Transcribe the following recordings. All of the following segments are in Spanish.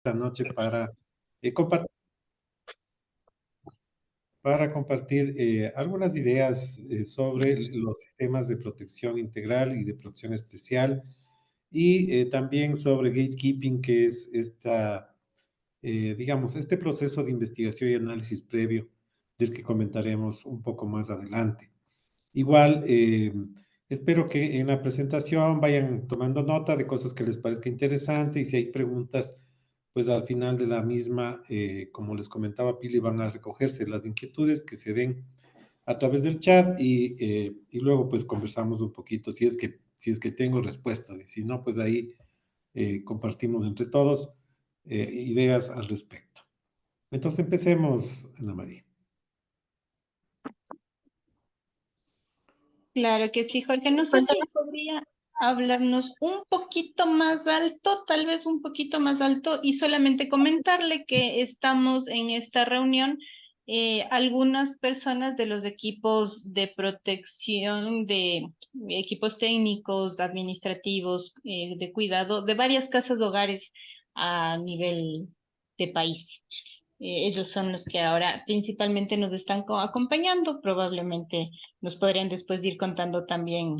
esta noche compartir, para compartir algunas ideas sobre los sistemas de protección integral y de protección especial y también sobre gatekeeping, que es digamos, este proceso de investigación y análisis previo del que comentaremos un poco más adelante. Igual, espero que en la presentación vayan tomando nota de cosas que les parezca interesante y si hay preguntas, pues al final de la misma, como les comentaba Pili, van a recogerse las inquietudes que se den a través del chat y luego pues conversamos un poquito si es que tengo respuestas y si no, pues ahí compartimos entre todos ideas al respecto. Entonces empecemos, Ana María. Claro que sí, Jorge. No sé si podría hablarnos un poquito más alto, tal vez un poquito más alto, y solamente comentarle que estamos en esta reunión, algunas personas de los equipos de protección, de equipos técnicos, administrativos, de cuidado, de varias casas hogares a nivel de país. Ellos son los que ahora principalmente nos están acompañando. Probablemente nos podrían después ir contando también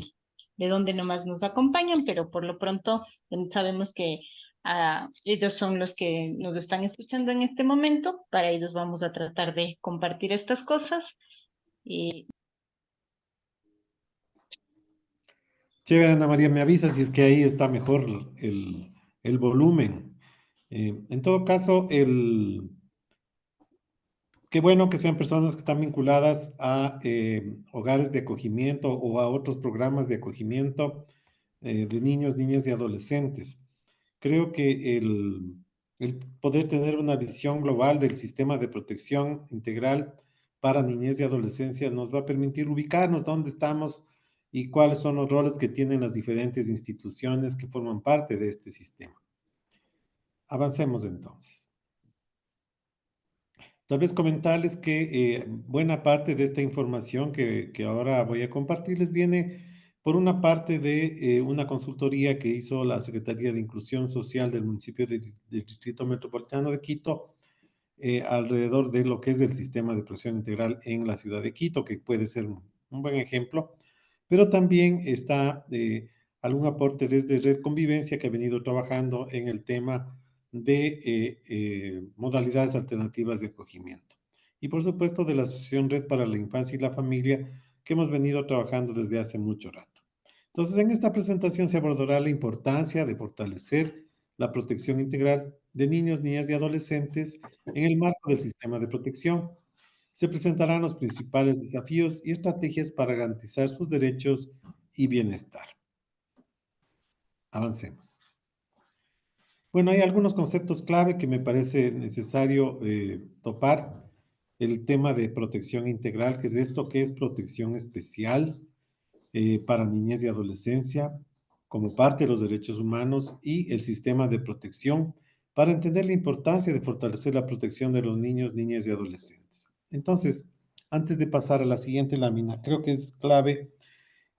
de dónde nomás nos acompañan, pero por lo pronto sabemos que ellos son los que nos están escuchando en este momento. Para ellos vamos a tratar de compartir estas cosas. Y Chévere, Ana María, me avisa si es que ahí está mejor el volumen. En todo caso, qué bueno que sean personas que están vinculadas a hogares de acogimiento o a otros programas de acogimiento de niños, niñas y adolescentes. Creo que el poder tener una visión global del sistema de protección integral para niñez y adolescencia nos va a permitir ubicarnos dónde estamos y cuáles son los roles que tienen las diferentes instituciones que forman parte de este sistema. Avancemos entonces. Tal vez comentarles que buena parte de esta información que ahora voy a compartirles viene por una parte de una consultoría que hizo la Secretaría de Inclusión Social del municipio del Distrito Metropolitano de Quito alrededor de lo que es el sistema de protección integral en la ciudad de Quito, que puede ser un buen ejemplo, pero también está algún aporte desde Red Convivencia que ha venido trabajando en el tema de modalidades alternativas de acogimiento. Y por supuesto de la Asociación Red para la Infancia y la Familia, que hemos venido trabajando desde hace mucho rato. Entonces, en esta presentación se abordará la importancia de fortalecer la protección integral de niños, niñas y adolescentes en el marco del sistema de protección. Se presentarán los principales desafíos y estrategias para garantizar sus derechos y bienestar. Avancemos. Bueno, hay algunos conceptos clave que me parece necesario topar. El tema de protección integral, que es esto que es protección especial para niñez y adolescencia, como parte de los derechos humanos, y el sistema de protección, para entender la importancia de fortalecer la protección de los niños, niñas y adolescentes. Entonces, antes de pasar a la siguiente lámina, creo que es clave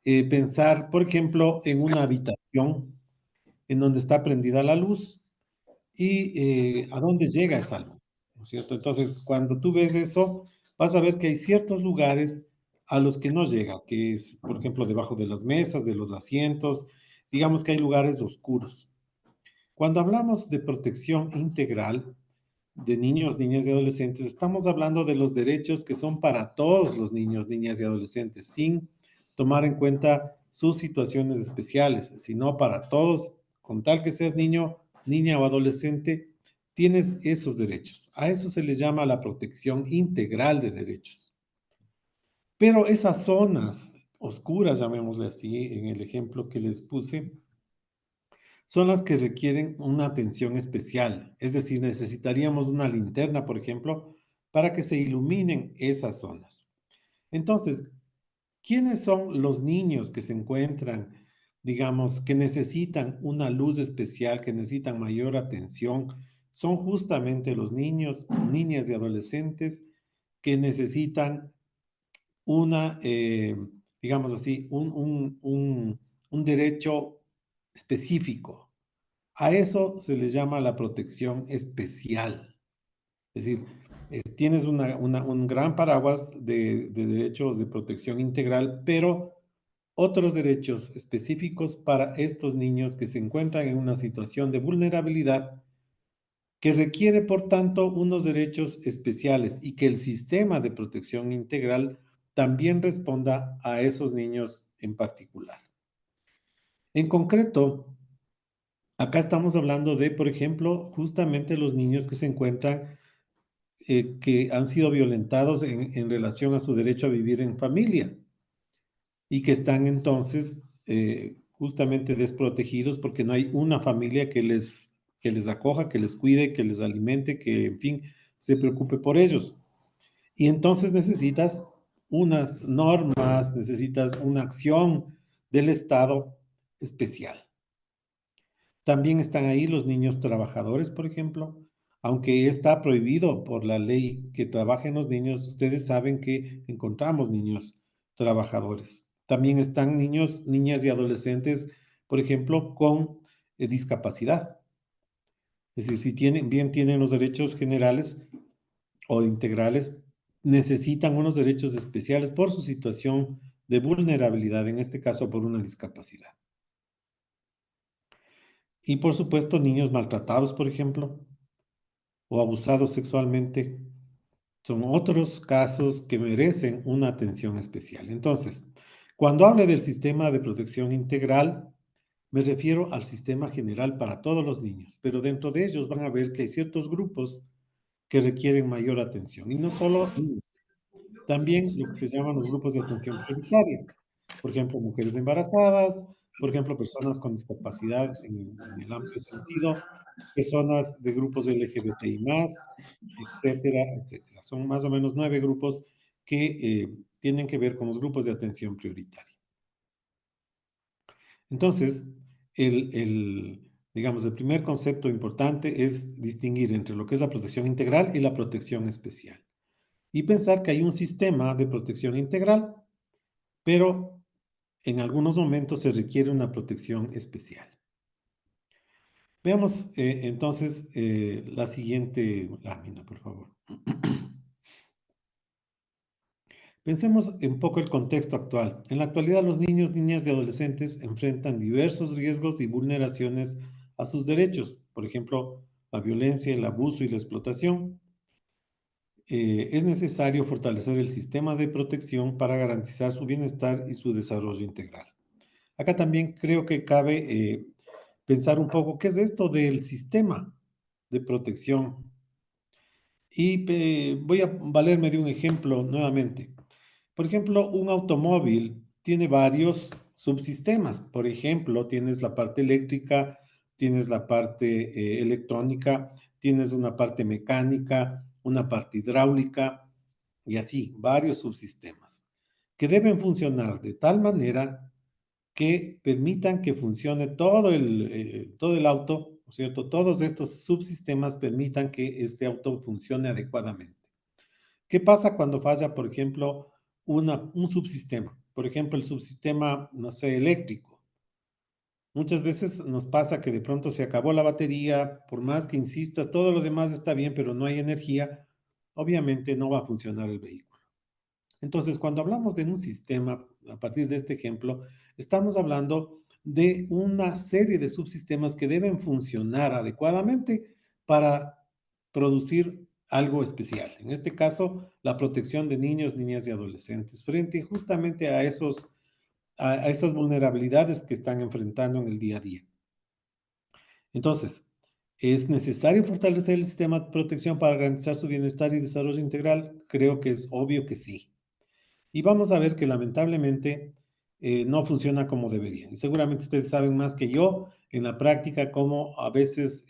pensar, por ejemplo, en una habitación en donde está prendida la luz y a dónde llega esa luz, ¿no es cierto? Entonces, cuando tú ves eso, vas a ver que hay ciertos lugares a los que no llega, que es, por ejemplo, debajo de las mesas, de los asientos, digamos que hay lugares oscuros. Cuando hablamos de protección integral de niños, niñas y adolescentes, estamos hablando de los derechos que son para todos los niños, niñas y adolescentes, sin tomar en cuenta sus situaciones especiales, sino para todos, con tal que seas niño, niña o adolescente, tienes esos derechos. A eso se les llama la protección integral de derechos. Pero esas zonas oscuras, llamémosle así, en el ejemplo que les puse, son las que requieren una atención especial. Es decir, necesitaríamos una linterna, por ejemplo, para que se iluminen esas zonas. Entonces, ¿quiénes son los niños que se encuentran, digamos, que necesitan una luz especial, que necesitan mayor atención? Son justamente los niños, niñas y adolescentes que necesitan una, digamos así, un derecho específico, A eso se le llama la protección especial. Es decir, tienes un gran paraguas de derechos de protección integral, pero otros derechos específicos para estos niños que se encuentran en una situación de vulnerabilidad que requiere, por tanto, unos derechos especiales y que el sistema de protección integral también responda a esos niños en particular. En concreto, acá estamos hablando de, por ejemplo, justamente los niños que se encuentran, que han sido violentados en relación a su derecho a vivir en familia y que están entonces justamente desprotegidos porque no hay una familia que les acoja, que les cuide, que les alimente, que, en fin, se preocupe por ellos. Y entonces necesitas unas normas, necesitas una acción del Estado especial. También están ahí los niños trabajadores, por ejemplo. Aunque está prohibido por la ley que trabajen los niños, ustedes saben que encontramos niños trabajadores. También están niños, niñas y adolescentes, por ejemplo, con discapacidad. Es decir, si tienen, bien tienen los derechos generales o integrales, necesitan unos derechos especiales por su situación de vulnerabilidad, en este caso por una discapacidad. Y por supuesto, niños maltratados, por ejemplo, o abusados sexualmente, son otros casos que merecen una atención especial. Entonces, cuando hable del sistema de protección integral, me refiero al sistema general para todos los niños, pero dentro de ellos van a ver que hay ciertos grupos que requieren mayor atención, y no solo niños, también lo que se llaman los grupos de atención prioritaria. Por ejemplo, mujeres embarazadas, por ejemplo, personas con discapacidad en el amplio sentido, personas de grupos LGBTI+, etcétera, etcétera. Son más o menos 9 grupos que tienen que ver con los grupos de atención prioritaria. Entonces, digamos, el primer concepto importante es distinguir entre lo que es la protección integral y la protección especial. Y pensar que hay un sistema de protección integral, pero en algunos momentos se requiere una protección especial. Veamos entonces la siguiente lámina, por favor. Pensemos un poco el contexto actual. En la actualidad, los niños, niñas y adolescentes enfrentan diversos riesgos y vulneraciones a sus derechos, por ejemplo, la violencia, el abuso y la explotación. Es necesario fortalecer el sistema de protección para garantizar su bienestar y su desarrollo integral. Acá también creo que cabe pensar un poco qué es esto del sistema de protección. Y voy a valerme de un ejemplo nuevamente. Por ejemplo, un automóvil tiene varios subsistemas. Por ejemplo, tienes la parte eléctrica, tienes la parte electrónica, tienes una parte mecánica, una parte hidráulica y así, varios subsistemas que deben funcionar de tal manera que permitan que funcione todo el auto, ¿no es cierto? Todos estos subsistemas permitan que este auto funcione adecuadamente. ¿Qué pasa cuando falla, por ejemplo, un subsistema? Por ejemplo, el subsistema, no sé, eléctrico. Muchas veces nos pasa que de pronto se acabó la batería, por más que insistas, todo lo demás está bien, pero no hay energía, obviamente no va a funcionar el vehículo. Entonces, cuando hablamos de un sistema, a partir de este ejemplo, estamos hablando de una serie de subsistemas que deben funcionar adecuadamente para producir algo especial. En este caso, la protección de niños, niñas y adolescentes frente justamente a esas vulnerabilidades que están enfrentando en el día a día. Entonces, ¿es necesario fortalecer el sistema de protección para garantizar su bienestar y desarrollo integral? Creo que es obvio que sí. Y vamos a ver que lamentablemente no funciona como debería. Y seguramente ustedes saben más que yo en la práctica cómo a veces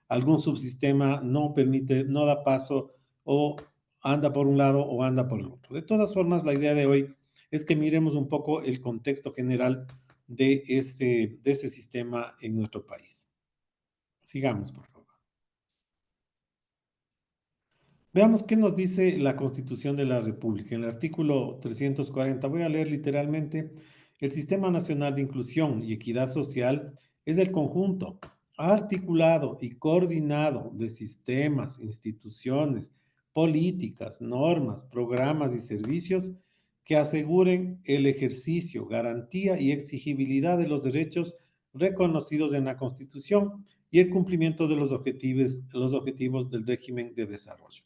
algún subsistema no permite, no da paso o anda por un lado o anda por el otro. De todas formas, la idea de hoy es que miremos un poco el contexto general de ese sistema en nuestro país. Sigamos, por favor. Veamos qué nos dice la Constitución de la República. En el artículo 340, voy a leer literalmente, el Sistema Nacional de Inclusión y Equidad Social es el conjunto articulado y coordinado de sistemas, instituciones, políticas, normas, programas y servicios que aseguren el ejercicio, garantía y exigibilidad de los derechos reconocidos en la Constitución y el cumplimiento de los objetivos del régimen de desarrollo.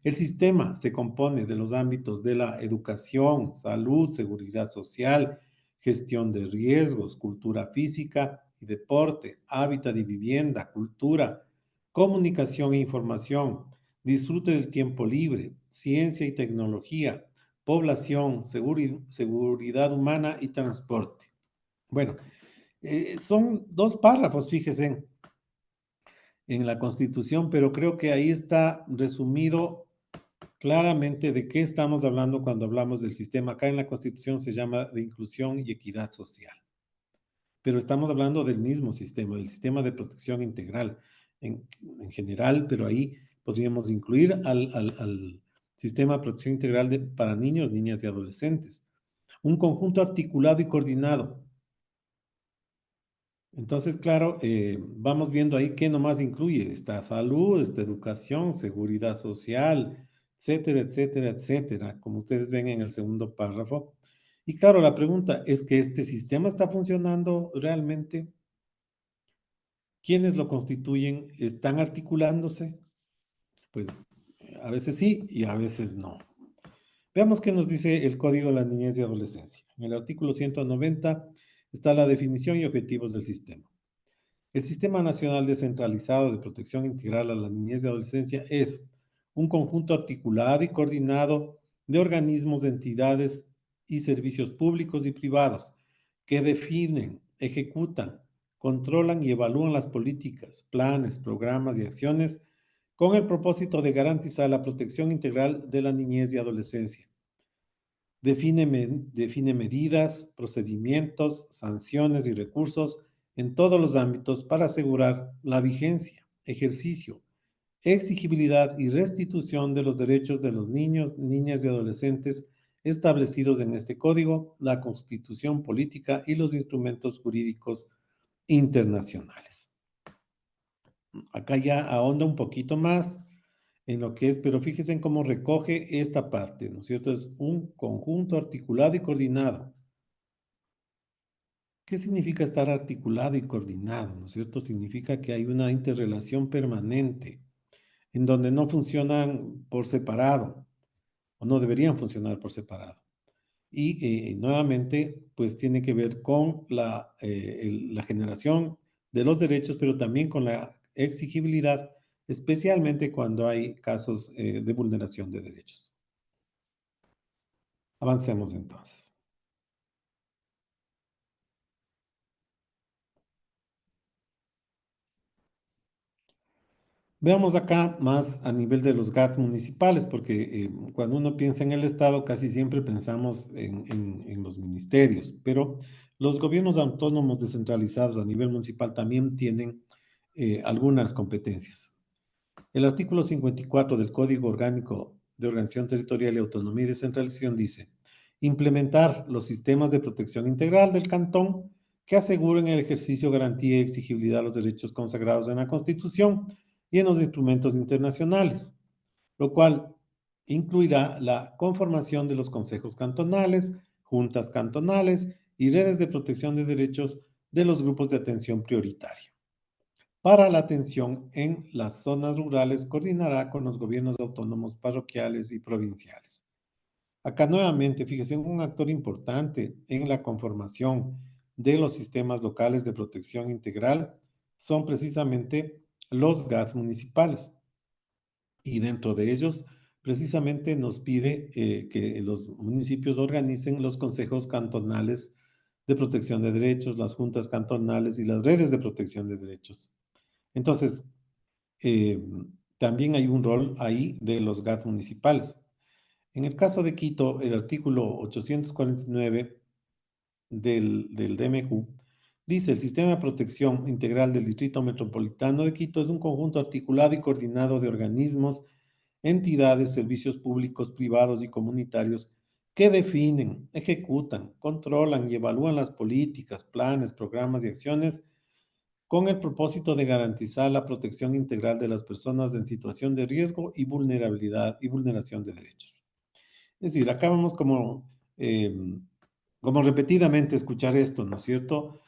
El sistema se compone de los ámbitos de la educación, salud, seguridad social, gestión de riesgos, cultura física y deporte, hábitat y vivienda, cultura, comunicación e información, disfrute del tiempo libre, ciencia y tecnología, población, seguridad humana y transporte. Bueno, son dos párrafos, fíjense, en la Constitución, pero creo que ahí está resumido claramente de qué estamos hablando cuando hablamos del sistema. Acá en la Constitución se llama de inclusión y equidad social, pero estamos hablando del mismo sistema, del sistema de protección integral en general, pero ahí podríamos incluir al sistema de protección integral para niños, niñas y adolescentes. Un conjunto articulado y coordinado. Entonces, claro, vamos viendo ahí qué nomás incluye. Está salud, está educación, seguridad social, etcétera, etcétera, etcétera, como ustedes ven en el segundo párrafo. Y claro, la pregunta es que este sistema está funcionando realmente. ¿Quiénes lo constituyen? ¿Están articulándose? Pues a veces sí y a veces no. Veamos qué nos dice el Código de la Niñez y Adolescencia. En el artículo 190 está la definición y objetivos del sistema. El Sistema Nacional Descentralizado de Protección Integral a la Niñez y Adolescencia es un conjunto articulado y coordinado de organismos, entidades y servicios públicos y privados que definen, ejecutan, controlan y evalúan las políticas, planes, programas y acciones con el propósito de garantizar la protección integral de la niñez y adolescencia. Define medidas, procedimientos, sanciones y recursos en todos los ámbitos para asegurar la vigencia, ejercicio, exigibilidad y restitución de los derechos de los niños, niñas y adolescentes establecidos en este código, la Constitución política y los instrumentos jurídicos internacionales. Acá ya ahonda un poquito más en lo que es, pero fíjense en cómo recoge esta parte, ¿no es cierto? Es un conjunto articulado y coordinado. ¿Qué significa estar articulado y coordinado? ¿No es cierto? Significa que hay una interrelación permanente en donde no funcionan por separado o no deberían funcionar por separado. Y nuevamente, pues tiene que ver con la generación de los derechos, pero también con la exigibilidad, especialmente cuando hay casos de vulneración de derechos. Avancemos entonces. Veamos acá más a nivel de los GATS municipales, porque cuando uno piensa en el Estado, casi siempre pensamos en los ministerios, pero los gobiernos autónomos descentralizados a nivel municipal también tienen algunas competencias. El artículo 54 del Código Orgánico de Organización Territorial y Autonomía y Descentralización dice: implementar los sistemas de protección integral del cantón que aseguren el ejercicio, garantía y exigibilidad de los derechos consagrados en la Constitución y en los instrumentos internacionales, lo cual incluirá la conformación de los consejos cantonales, juntas cantonales y redes de protección de derechos de los grupos de atención prioritaria. Para la atención en las zonas rurales, coordinará con los gobiernos autónomos parroquiales y provinciales. Acá nuevamente, fíjese, un actor importante en la conformación de los sistemas locales de protección integral son precisamente los GATS municipales. Y dentro de ellos, precisamente nos pide que los municipios organicen los consejos cantonales de protección de derechos, las juntas cantonales y las redes de protección de derechos. Entonces, eh, también hay un rol ahí de los GATS municipales. En el caso de Quito, el artículo 849 del DMQ dice: el sistema de protección integral del Distrito Metropolitano de Quito es un conjunto articulado y coordinado de organismos, entidades, servicios públicos, privados y comunitarios que definen, ejecutan, controlan y evalúan las políticas, planes, programas y acciones con el propósito de garantizar la protección integral de las personas en situación de riesgo y vulnerabilidad y vulneración de derechos. Es decir, acá vamos como repetidamente escuchar esto, ¿no es cierto?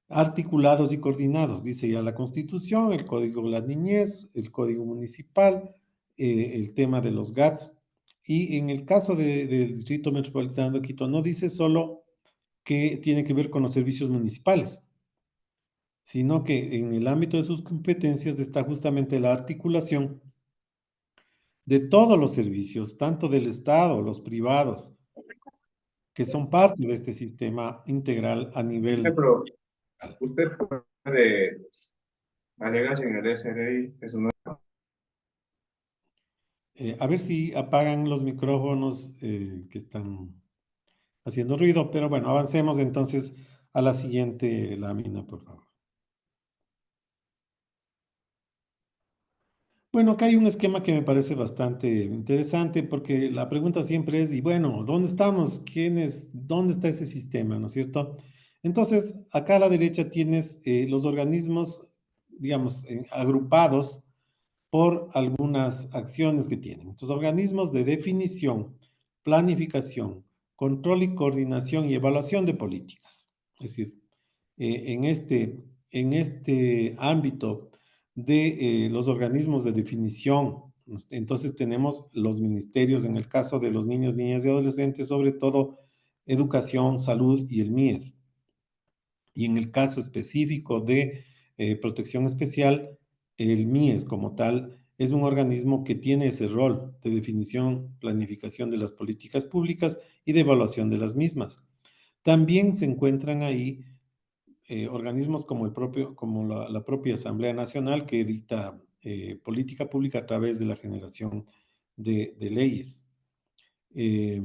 Articulados y coordinados, dice ya la Constitución, el Código de la Niñez, el Código Municipal, el tema de los GATS. Y en el caso del Distrito Metropolitano de Quito, no dice solo que tiene que ver con los servicios municipales, sino que en el ámbito de sus competencias está justamente la articulación de todos los servicios, tanto del Estado, los privados, que son parte de este sistema integral a nivel Ejemplo, local. usted puede alegar en el SRI, es una... A ver si apagan los micrófonos que están haciendo ruido, pero bueno, avancemos entonces a la siguiente lámina, por favor. Bueno, acá hay un esquema que me parece bastante interesante porque la pregunta siempre es, y bueno, ¿dónde estamos? ¿Dónde está ese sistema? ¿No es cierto? Entonces, acá a la derecha tienes los organismos, digamos, agrupados por algunas acciones que tienen. Entonces, organismos de definición, planificación, control y coordinación y evaluación de políticas. Es decir, en este ámbito de los organismos de definición, entonces tenemos los ministerios, en el caso de los niños, niñas y adolescentes, sobre todo educación, salud y el MIES. Y en el caso específico de protección especial, el MIES como tal es un organismo que tiene ese rol de definición, planificación de las políticas públicas y de evaluación de las mismas. También se encuentran ahí organismos como, como la propia Asamblea Nacional que dicta política pública a través de la generación de leyes. Eh,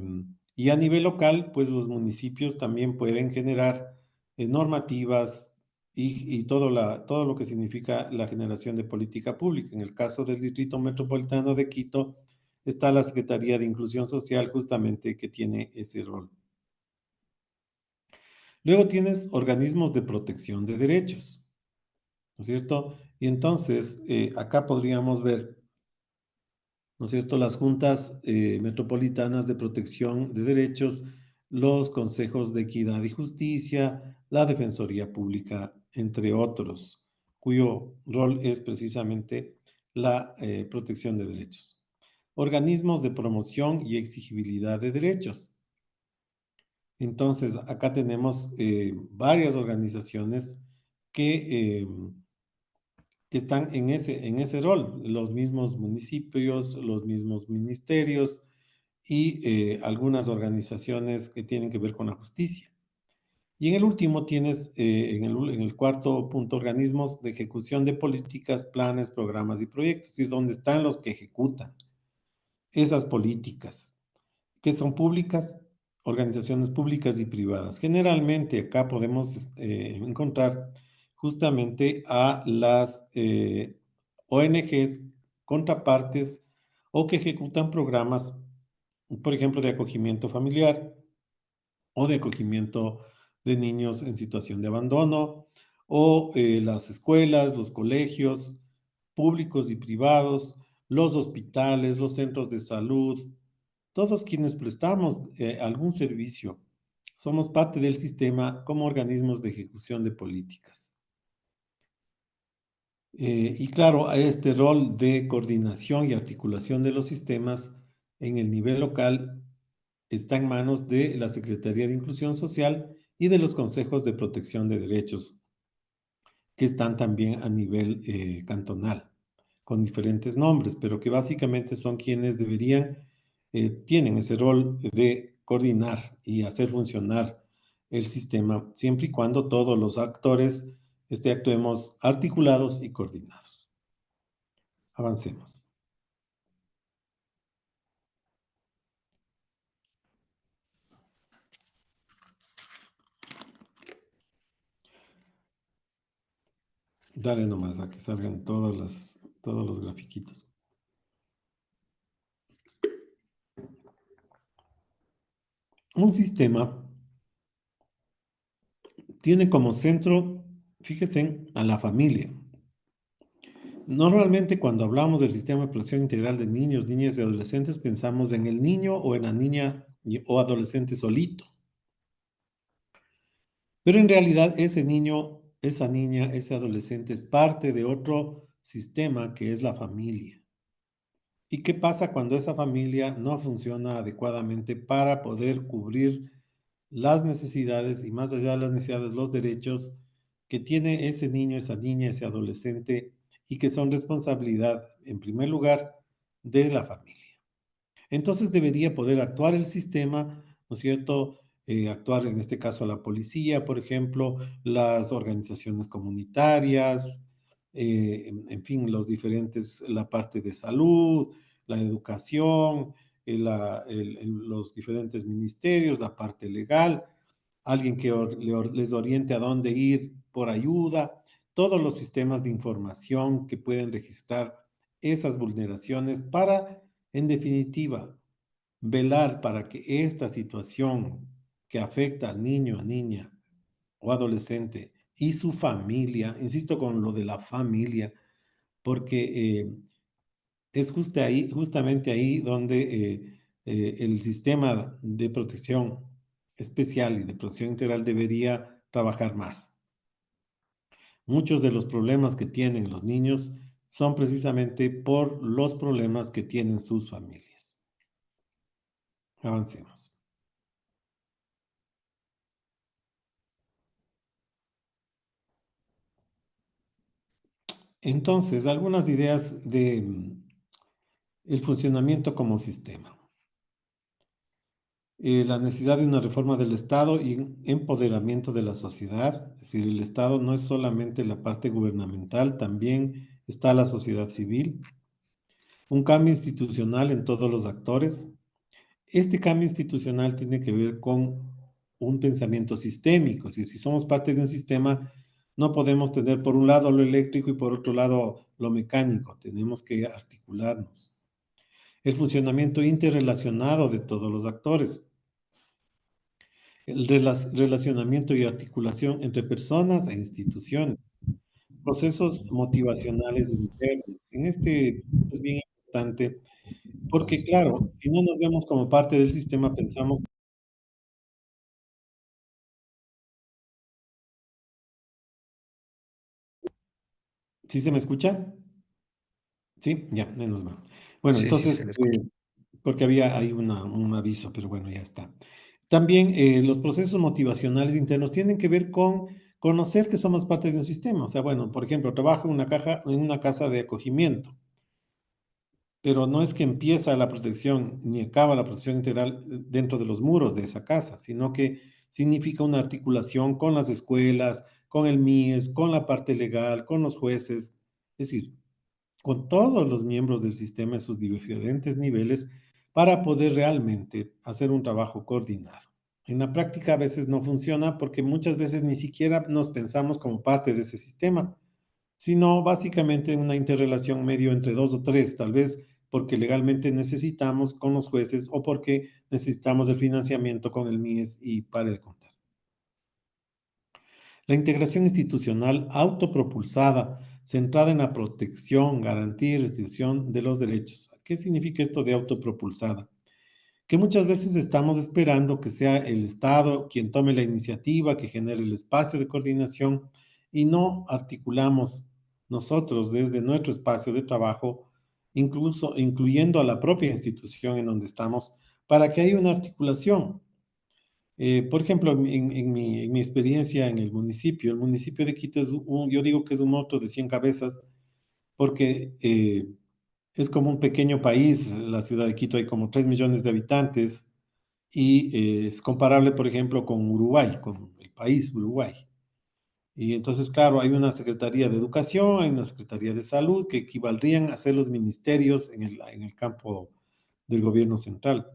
y a nivel local, pues los municipios también pueden generar normativas y todo lo que significa la generación de política pública. En el caso del Distrito Metropolitano de Quito, está la Secretaría de Inclusión Social justamente que tiene ese rol. Luego tienes organismos de protección de derechos, ¿no es cierto? Y entonces, acá podríamos ver, ¿no es cierto?, las juntas metropolitanas de protección de derechos, los consejos de equidad y justicia, la Defensoría Pública, entre otros, cuyo rol es precisamente la protección de derechos. Organismos de promoción y exigibilidad de derechos. Entonces, acá tenemos varias organizaciones que que están en ese rol, los mismos municipios, los mismos ministerios y algunas organizaciones que tienen que ver con la justicia. Y en el último tienes, en el cuarto punto, organismos de ejecución de políticas, planes, programas y proyectos, y donde están los que ejecutan esas políticas que son públicas, organizaciones públicas y privadas. Generalmente acá podemos encontrar justamente a las ONGs contrapartes o que ejecutan programas, por ejemplo, de acogimiento familiar o de acogimiento de niños en situación de abandono, o las escuelas, los colegios públicos y privados, los hospitales, los centros de salud, todos quienes prestamos algún servicio, somos parte del sistema como organismos de ejecución de políticas. Y claro, este rol de coordinación y articulación de los sistemas en el nivel local está en manos de la Secretaría de Inclusión Social y de los consejos de protección de derechos, que están también a nivel cantonal, con diferentes nombres, pero que básicamente son quienes tienen ese rol de coordinar y hacer funcionar el sistema, siempre y cuando todos los actores actuemos articulados y coordinados. Avancemos. Dale nomás a que salgan todos los grafiquitos. Un sistema tiene como centro Fíjense a la familia. Normalmente cuando hablamos del sistema de protección integral de niños, niñas y adolescentes, pensamos en el niño o en la niña o adolescente solito. Pero en realidad ese niño, esa niña, ese adolescente es parte de otro sistema que es la familia. ¿Y qué pasa cuando esa familia no funciona adecuadamente para poder cubrir las necesidades y más allá de las necesidades, los derechos que tiene ese niño, esa niña, ese adolescente y que son responsabilidad, en primer lugar, de la familia? Entonces debería poder actuar el sistema, ¿no es cierto? Actuar en este caso la policía, por ejemplo, las organizaciones comunitarias, en fin, los diferentes, la parte de salud, la educación, los diferentes ministerios, la parte legal, alguien que les oriente a dónde ir por ayuda, todos los sistemas de información que pueden registrar esas vulneraciones para, en definitiva, velar para que esta situación que afecta al niño, a niña o adolescente y su familia, insisto con lo de la familia, porque es justamente ahí donde el sistema de protección especial y de protección integral debería trabajar más. Muchos de los problemas que tienen los niños son precisamente por los problemas que tienen sus familias. Avancemos. Entonces, algunas ideas de el funcionamiento como sistema. La necesidad de una reforma del Estado y empoderamiento de la sociedad. Es decir, el Estado no es solamente la parte gubernamental, también está la sociedad civil. Un cambio institucional en todos los actores. Este cambio institucional tiene que ver con un pensamiento sistémico. Es decir, si somos parte de un sistema, no podemos tener por un lado lo eléctrico y por otro lado lo mecánico. Tenemos que articularnos. El funcionamiento interrelacionado de todos los actores. El relacionamiento y articulación entre personas e instituciones. Procesos motivacionales internos. En este punto es bien importante porque, claro, si no nos vemos como parte del sistema, pensamos. ¿Sí se me escucha? Sí, ya, menos mal. Bueno, Sí, sí, entonces, se le escucha. porque había ahí un aviso, pero bueno, ya está. También los procesos motivacionales internos tienen que ver con conocer que somos parte de un sistema. O sea, bueno, por ejemplo, trabajo en una casa de acogimiento, pero no es que empieza la protección ni acaba la protección integral dentro de los muros de esa casa, sino que significa una articulación con las escuelas, con el MIES, con la parte legal, con los jueces. Es decir, con todos los miembros del sistema en sus diferentes niveles para poder realmente hacer un trabajo coordinado. En la práctica a veces no funciona porque muchas veces ni siquiera nos pensamos como parte de ese sistema, sino básicamente una interrelación medio entre dos o tres, tal vez porque legalmente necesitamos con los jueces o porque necesitamos el financiamiento con el MIES y pare de contar. La integración institucional autopropulsada, centrada en la protección, garantía y restricción de los derechos. ¿Qué significa esto de autopropulsada? Que muchas veces estamos esperando que sea el Estado quien tome la iniciativa, que genere el espacio de coordinación y no articulamos nosotros desde nuestro espacio de trabajo, incluso incluyendo a la propia institución en donde estamos, para que haya una articulación. Por ejemplo, en mi experiencia en el municipio de Quito yo digo que es un monstruo de 100 cabezas porque es como un pequeño país, la ciudad de Quito hay como 3 millones de habitantes y es comparable, por ejemplo, con Uruguay, con el país Uruguay. Y entonces, claro, hay una Secretaría de Educación, hay una Secretaría de Salud que equivaldrían a ser los ministerios en el campo del gobierno central.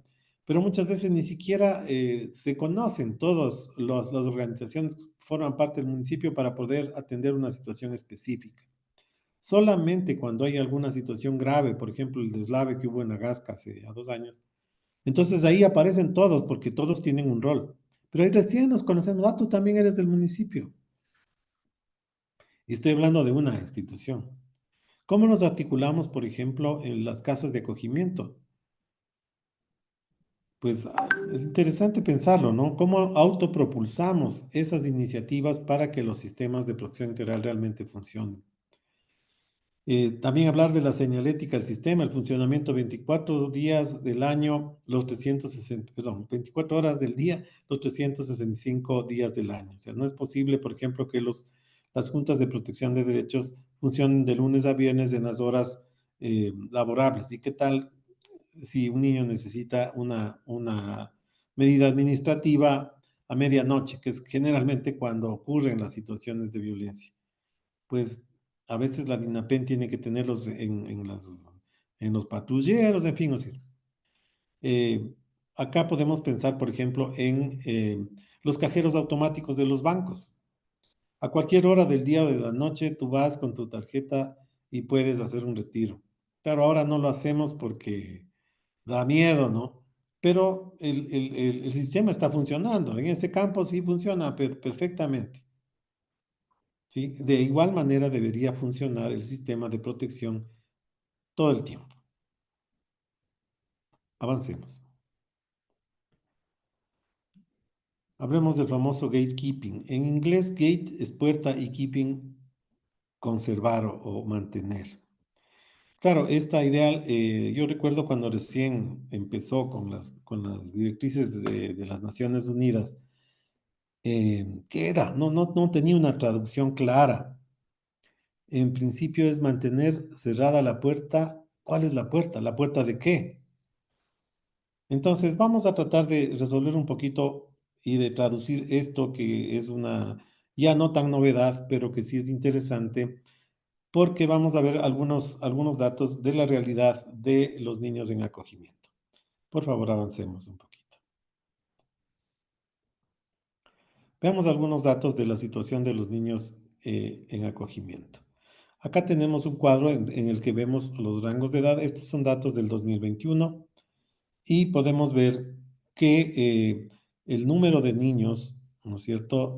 Pero muchas veces ni siquiera se conocen todas las organizaciones que forman parte del municipio para poder atender una situación específica. Solamente cuando hay alguna situación grave, por ejemplo, el deslave que hubo en Agasca hace 2 años, entonces ahí aparecen todos porque todos tienen un rol. Pero ahí recién nos conocemos, tú también eres del municipio. Y estoy hablando de una institución. ¿Cómo nos articulamos, por ejemplo, en las casas de acogimiento? Pues es interesante pensarlo, ¿no? ¿Cómo autopropulsamos esas iniciativas para que los sistemas de protección integral realmente funcionen? También hablar de la señalética del sistema, el funcionamiento 24 días del año, los 360, perdón, 24 horas del día, los 365 días del año. O sea, no es posible, por ejemplo, que las juntas de protección de derechos funcionen de lunes a viernes en las horas laborables. ¿Y qué tal si un niño necesita una medida administrativa a medianoche, que es generalmente cuando ocurren las situaciones de violencia? Pues a veces la DINAPEN tiene que tenerlos en los patrulleros, en fin, o sea, eh, acá podemos pensar, por ejemplo, en los cajeros automáticos de los bancos. A cualquier hora del día o de la noche tú vas con tu tarjeta y puedes hacer un retiro. Claro, ahora no lo hacemos porque da miedo, ¿no? Pero el sistema está funcionando. En ese campo sí funciona perfectamente. ¿Sí? De igual manera debería funcionar el sistema de protección todo el tiempo. Avancemos. Hablemos del famoso gatekeeping. En inglés, gate es puerta y keeping, conservar o mantener. Claro, esta idea, yo recuerdo cuando recién empezó con las directrices de las Naciones Unidas, ¿qué era? No tenía una traducción clara. En principio es mantener cerrada la puerta. ¿Cuál es la puerta? ¿La puerta de qué? Entonces, vamos a tratar de resolver un poquito y de traducir esto que es una, ya no tan novedad, pero que sí es interesante, porque vamos a ver algunos datos de la realidad de los niños en acogimiento. Por favor, avancemos un poquito. Veamos algunos datos de la situación de los niños en acogimiento. Acá tenemos un cuadro en el que vemos los rangos de edad. Estos son datos del 2021. Y podemos ver que el número de niños, ¿no es cierto?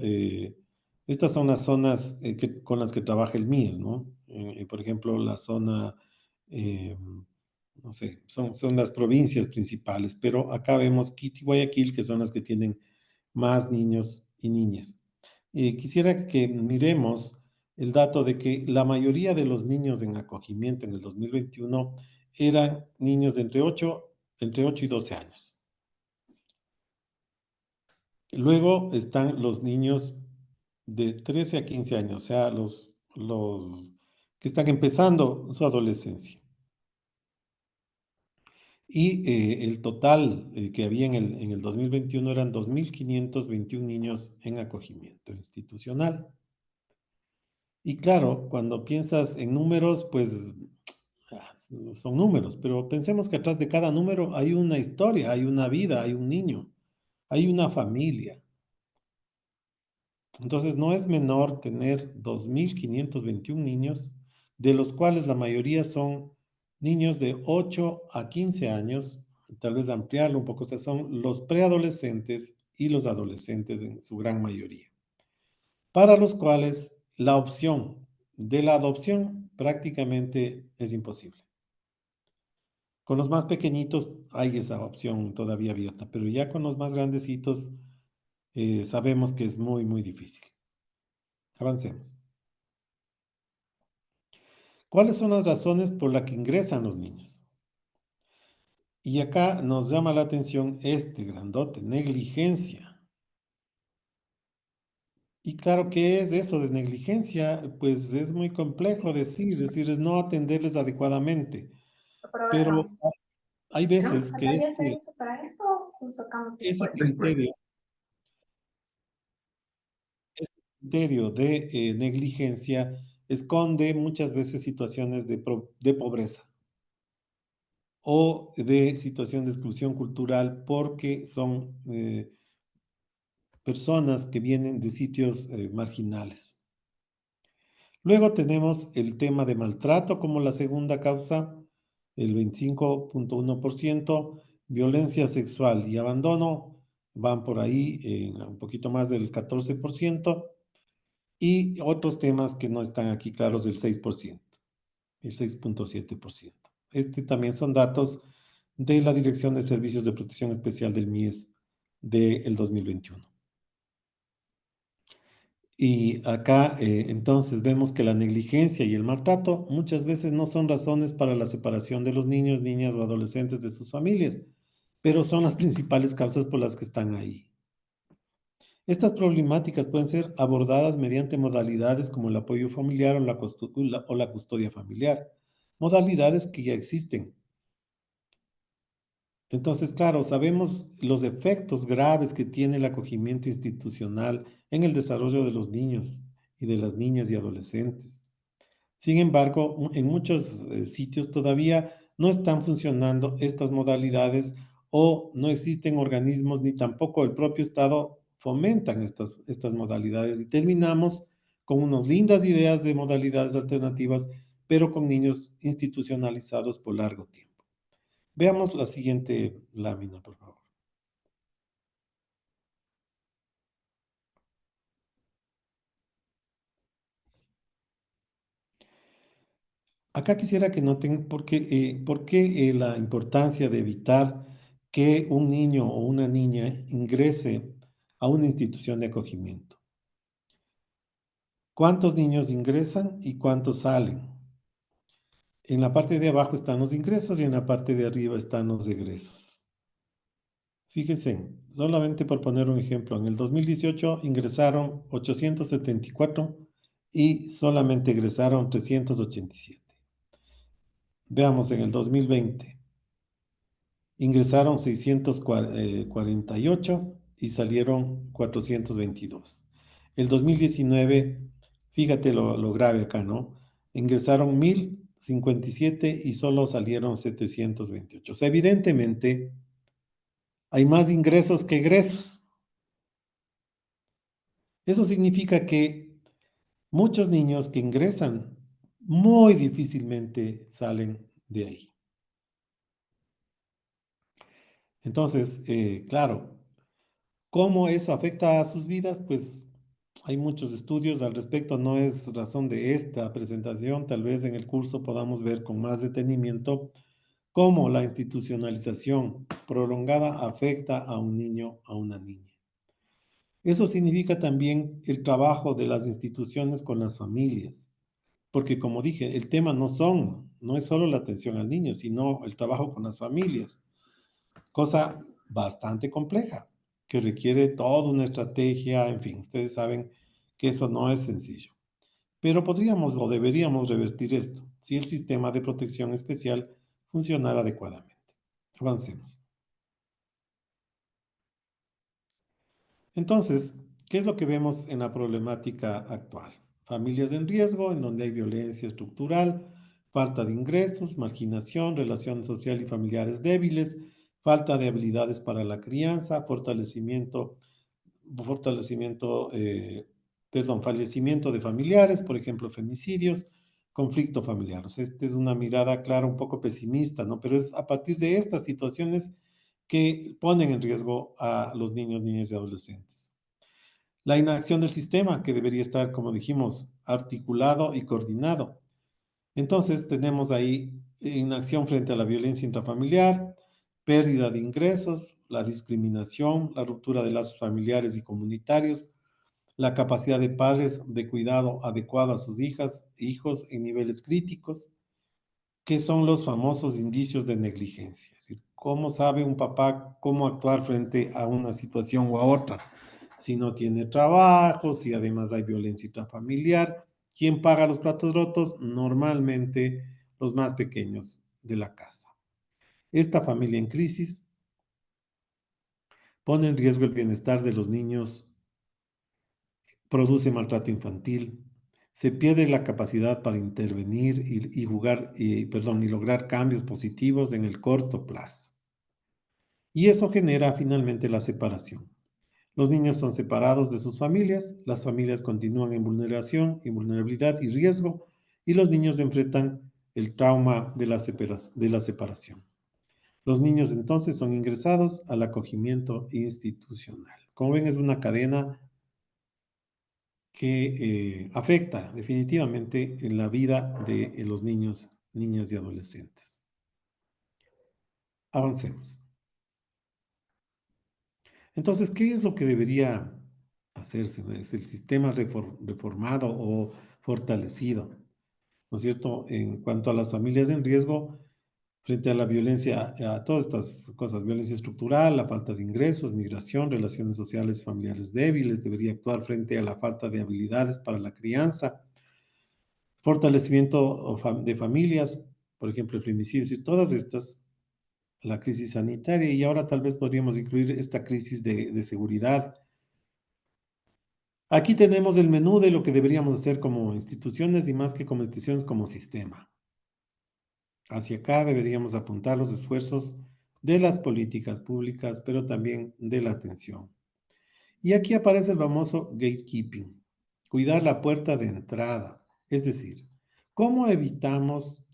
Estas son las zonas con las que trabaja el MIES, ¿no? Por ejemplo, la zona, eh, no sé, son las provincias principales, pero acá vemos Quito y Guayaquil, que son las que tienen más niños y niñas. Quisiera que miremos el dato de que la mayoría de los niños en acogimiento en el 2021 eran niños de entre ocho y 12 años. Luego están los niños de 13 a 15 años, o sea, los que están empezando su adolescencia. Y el total que había en el 2021 eran 2.521 niños en acogimiento institucional. Y claro, cuando piensas en números, pues son números, pero pensemos que atrás de cada número hay una historia, hay una vida, hay un niño, hay una familia. Entonces, no es menor tener 2.521 niños, de los cuales la mayoría son niños de 8 a 15 años, tal vez ampliarlo un poco, o sea, son los preadolescentes y los adolescentes en su gran mayoría, para los cuales la opción de la adopción prácticamente es imposible. Con los más pequeñitos hay esa opción todavía abierta, pero ya con los más grandecitos sabemos que es muy, muy difícil. Avancemos. ¿Cuáles son las razones por las que ingresan los niños? Y acá nos llama la atención este grandote, negligencia. Y claro, ¿qué es eso de negligencia? Pues es muy complejo decir, es decir, es no atenderles adecuadamente. Pero hay veces que ese criterio de negligencia esconde muchas veces situaciones de pobreza o de situación de exclusión cultural porque son personas que vienen de sitios marginales. Luego tenemos el tema de maltrato como la segunda causa, el 25.1%, violencia sexual y abandono van por ahí un poquito más del 14%, y otros temas que no están aquí claros del 6%, el 6,7%. También son datos de la Dirección de Servicios de Protección Especial del MIES del 2021. Y acá entonces vemos que la negligencia y el maltrato muchas veces no son razones para la separación de los niños, niñas o adolescentes de sus familias, pero son las principales causas por las que están ahí. Estas problemáticas pueden ser abordadas mediante modalidades como el apoyo familiar o la custodia familiar, modalidades que ya existen. Entonces, claro, sabemos los efectos graves que tiene el acogimiento institucional en el desarrollo de los niños y de las niñas y adolescentes. Sin embargo, en muchos sitios todavía no están funcionando estas modalidades o no existen organismos ni tampoco el propio Estado fomentan estas modalidades y terminamos con unas lindas ideas de modalidades alternativas, pero con niños institucionalizados por largo tiempo. Veamos la siguiente lámina, por favor. Acá quisiera que noten por qué la importancia de evitar que un niño o una niña ingrese a una institución de acogimiento. ¿Cuántos niños ingresan y cuántos salen? En la parte de abajo están los ingresos y en la parte de arriba están los egresos. Fíjense, solamente por poner un ejemplo, en el 2018 ingresaron 874 y solamente egresaron 387. Veamos en el 2020. Ingresaron 648 y salieron 422. El 2019, fíjate lo grave acá, ¿no? Ingresaron 1057 y solo salieron 728. O sea, evidentemente hay más ingresos que egresos. Eso significa que muchos niños que ingresan muy difícilmente salen de ahí. Entonces, claro, ¿cómo eso afecta a sus vidas? Pues hay muchos estudios al respecto, no es razón de esta presentación, tal vez en el curso podamos ver con más detenimiento cómo la institucionalización prolongada afecta a un niño, a una niña. Eso significa también el trabajo de las instituciones con las familias, porque como dije, el tema no es solo la atención al niño, sino el trabajo con las familias, cosa bastante compleja, que requiere toda una estrategia, en fin, ustedes saben que eso no es sencillo. Pero podríamos o deberíamos revertir esto si el sistema de protección especial funcionara adecuadamente. Avancemos. Entonces, ¿qué es lo que vemos en la problemática actual? Familias en riesgo, en donde hay violencia estructural, falta de ingresos, marginación, relación social y familiares débiles, falta de habilidades para la crianza, fallecimiento de familiares, por ejemplo, femicidios, conflicto familiar. O sea, esta es una mirada, claro, un poco pesimista, ¿no? Pero es a partir de estas situaciones que ponen en riesgo a los niños, niñas y adolescentes. La inacción del sistema, que debería estar, como dijimos, articulado y coordinado. Entonces, tenemos ahí inacción frente a la violencia intrafamiliar, pérdida de ingresos, la discriminación, la ruptura de lazos familiares y comunitarios, la capacidad de padres de cuidado adecuado a sus hijas e hijos en niveles críticos, que son los famosos indicios de negligencia. Es decir, ¿cómo sabe un papá cómo actuar frente a una situación u a otra? Si no tiene trabajo, si además hay violencia intrafamiliar, ¿quién paga los platos rotos? Normalmente los más pequeños de la casa. Esta familia en crisis pone en riesgo el bienestar de los niños, produce maltrato infantil, se pierde la capacidad para intervenir y lograr cambios positivos en el corto plazo. Y eso genera finalmente la separación. Los niños son separados de sus familias, las familias continúan en vulnerabilidad y riesgo, y los niños enfrentan el trauma de la separación. Los niños entonces son ingresados al acogimiento institucional. Como ven, es una cadena que afecta definitivamente en la vida de los niños, niñas y adolescentes. Avancemos. Entonces, ¿qué es lo que debería hacerse? ¿Es el sistema reformado o fortalecido? ¿No es cierto? En cuanto a las familias en riesgo, frente a la violencia, a todas estas cosas, violencia estructural, la falta de ingresos, migración, relaciones sociales familiares débiles, debería actuar frente a la falta de habilidades para la crianza, fortalecimiento de familias, por ejemplo, el femicidio y todas estas, la crisis sanitaria, y ahora tal vez podríamos incluir esta crisis de seguridad. Aquí tenemos el menú de lo que deberíamos hacer como instituciones y más que como instituciones, como sistema. Hacia acá deberíamos apuntar los esfuerzos de las políticas públicas, pero también de la atención. Y aquí aparece el famoso gatekeeping, cuidar la puerta de entrada, es decir, ¿cómo evitamos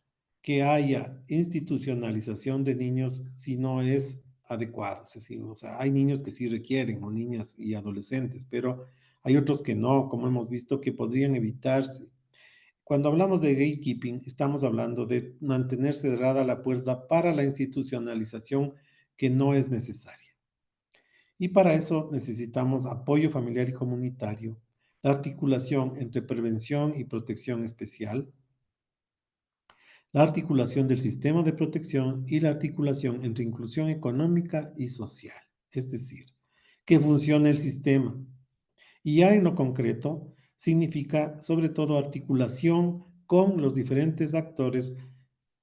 que haya institucionalización de niños si no es adecuado? Es decir, o sea, hay niños que sí requieren, o niñas y adolescentes, pero hay otros que no, como hemos visto, que podrían evitarse. Cuando hablamos de gatekeeping, estamos hablando de mantener cerrada la puerta para la institucionalización que no es necesaria. Y para eso necesitamos apoyo familiar y comunitario, la articulación entre prevención y protección especial, la articulación del sistema de protección y la articulación entre inclusión económica y social. Es decir, que funcione el sistema. Y ya en lo concreto, significa sobre todo articulación con los diferentes actores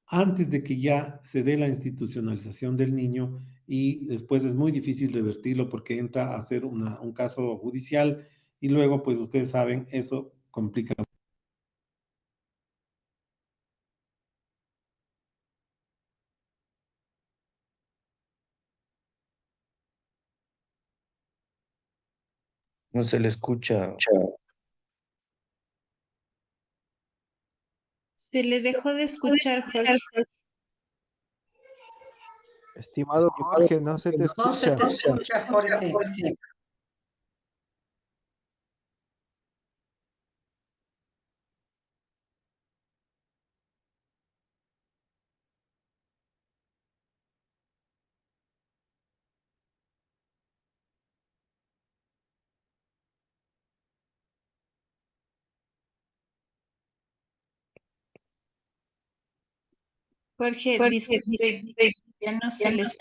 antes de que ya se dé la institucionalización del niño y después es muy difícil revertirlo porque entra a ser un caso judicial y luego, pues ustedes saben, eso complica. No se le escucha. Se le dejó de escuchar, Jorge. Estimado Jorge, no se te No se te escucha. escucha, Jorge. Jorge, disculpe, ya no se les...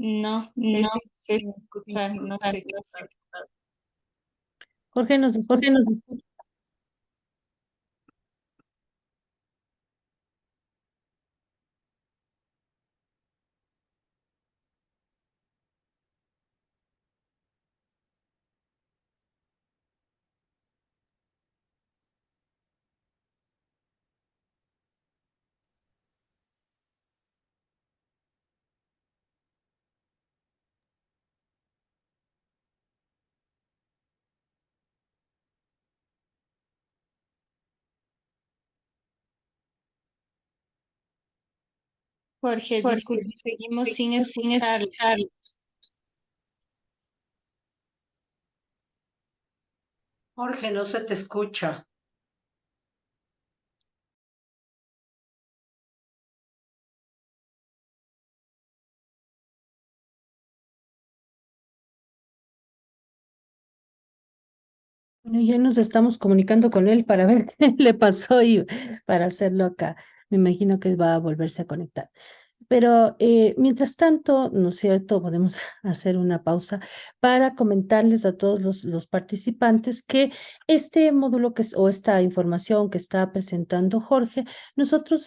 No, no se escucha, no sé qué pasa. Jorge nos escucha. Jorge, disculpe, seguimos sin escuchar. Jorge, no se te escucha. Bueno, ya nos estamos comunicando con él para ver qué le pasó y para hacerlo acá. Me imagino que va a volverse a conectar. Pero mientras tanto, ¿no es cierto? Podemos hacer una pausa para comentarles a todos los participantes que este módulo o esta información que está presentando Jorge, nosotros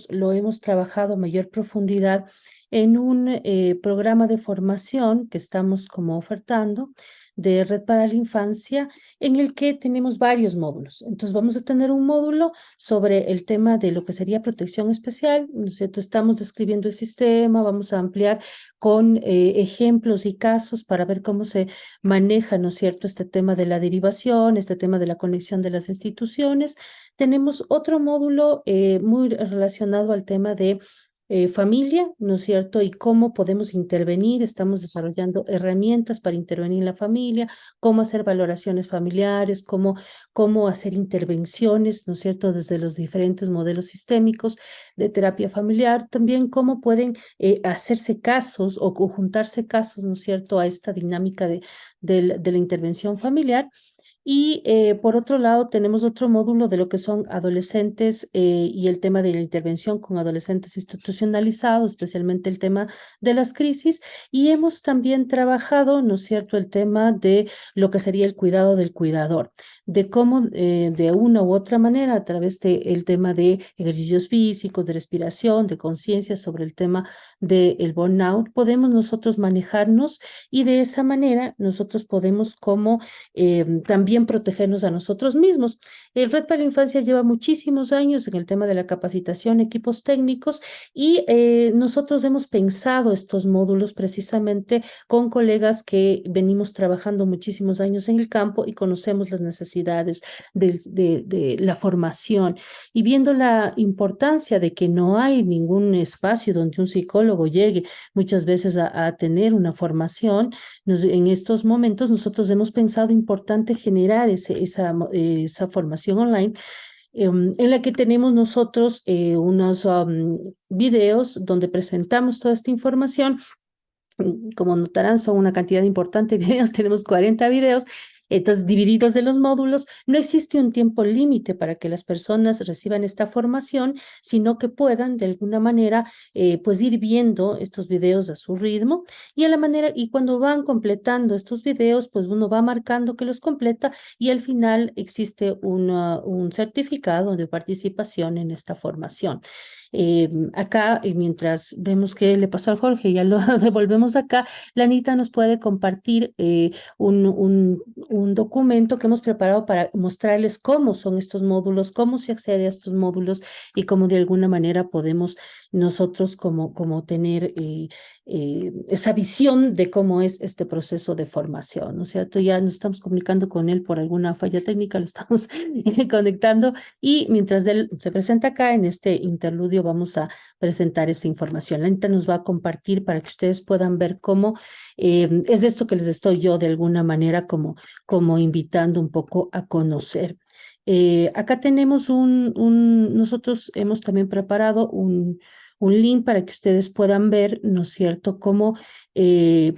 lo hemos trabajado a mayor profundidad en un programa de formación que estamos como ofertando de Red para la Infancia, en el que tenemos varios módulos. Entonces vamos a tener un módulo sobre el tema de lo que sería protección especial, ¿no es cierto? Estamos describiendo el sistema, vamos a ampliar con ejemplos y casos para ver cómo se maneja, ¿no es cierto?, este tema de la derivación, este tema de la conexión de las instituciones. Tenemos otro módulo muy relacionado al tema de familia, ¿no es cierto? Y cómo podemos intervenir. Estamos desarrollando herramientas para intervenir en la familia, cómo hacer valoraciones familiares, cómo hacer intervenciones, ¿no es cierto?, desde los diferentes modelos sistémicos de terapia familiar. También cómo pueden hacerse casos o juntarse casos, ¿no es cierto?, a esta dinámica de la intervención familiar. Y por otro lado, tenemos otro módulo de lo que son adolescentes y el tema de la intervención con adolescentes institucionalizados, especialmente el tema de las crisis. Y hemos también trabajado, ¿no es cierto?, el tema de lo que sería el cuidado del cuidador, de cómo de una u otra manera, a través del tema de ejercicios físicos, de respiración, de conciencia sobre el tema del burnout, podemos nosotros manejarnos y de esa manera nosotros podemos como también protegernos a nosotros mismos. El Red para la Infancia lleva muchísimos años en el tema de la capacitación, equipos técnicos, y nosotros hemos pensado estos módulos precisamente con colegas que venimos trabajando muchísimos años en el campo y conocemos las necesidades de la formación, y viendo la importancia de que no hay ningún espacio donde un psicólogo llegue muchas veces a tener una formación. En estos momentos nosotros hemos pensado importante generar esa formación online, en la que tenemos nosotros unos videos donde presentamos toda esta información. Como notarán, son una cantidad importante de videos, tenemos 40 videos, entonces divididos de los módulos. No existe un tiempo límite para que las personas reciban esta formación, sino que puedan de alguna manera pues ir viendo estos videos a su ritmo, y cuando van completando estos videos, pues uno va marcando que los completa, y al final existe un certificado de participación en esta formación. Acá, mientras vemos qué le pasó a Jorge, ya lo devolvemos acá, la Anita nos puede compartir un documento que hemos preparado para mostrarles cómo son estos módulos, cómo se accede a estos módulos y cómo de alguna manera podemos nosotros como tener esa visión de cómo es este proceso de formación, ¿no es cierto? Ya nos estamos comunicando con él por alguna falla técnica, lo estamos conectando, y mientras él se presenta acá en este interludio vamos a presentar esta información. La Anita nos va a compartir para que ustedes puedan ver cómo es esto que les estoy yo de alguna manera como invitando un poco a conocer. Acá tenemos nosotros hemos también preparado un link para que ustedes puedan ver, ¿no es cierto?, cómo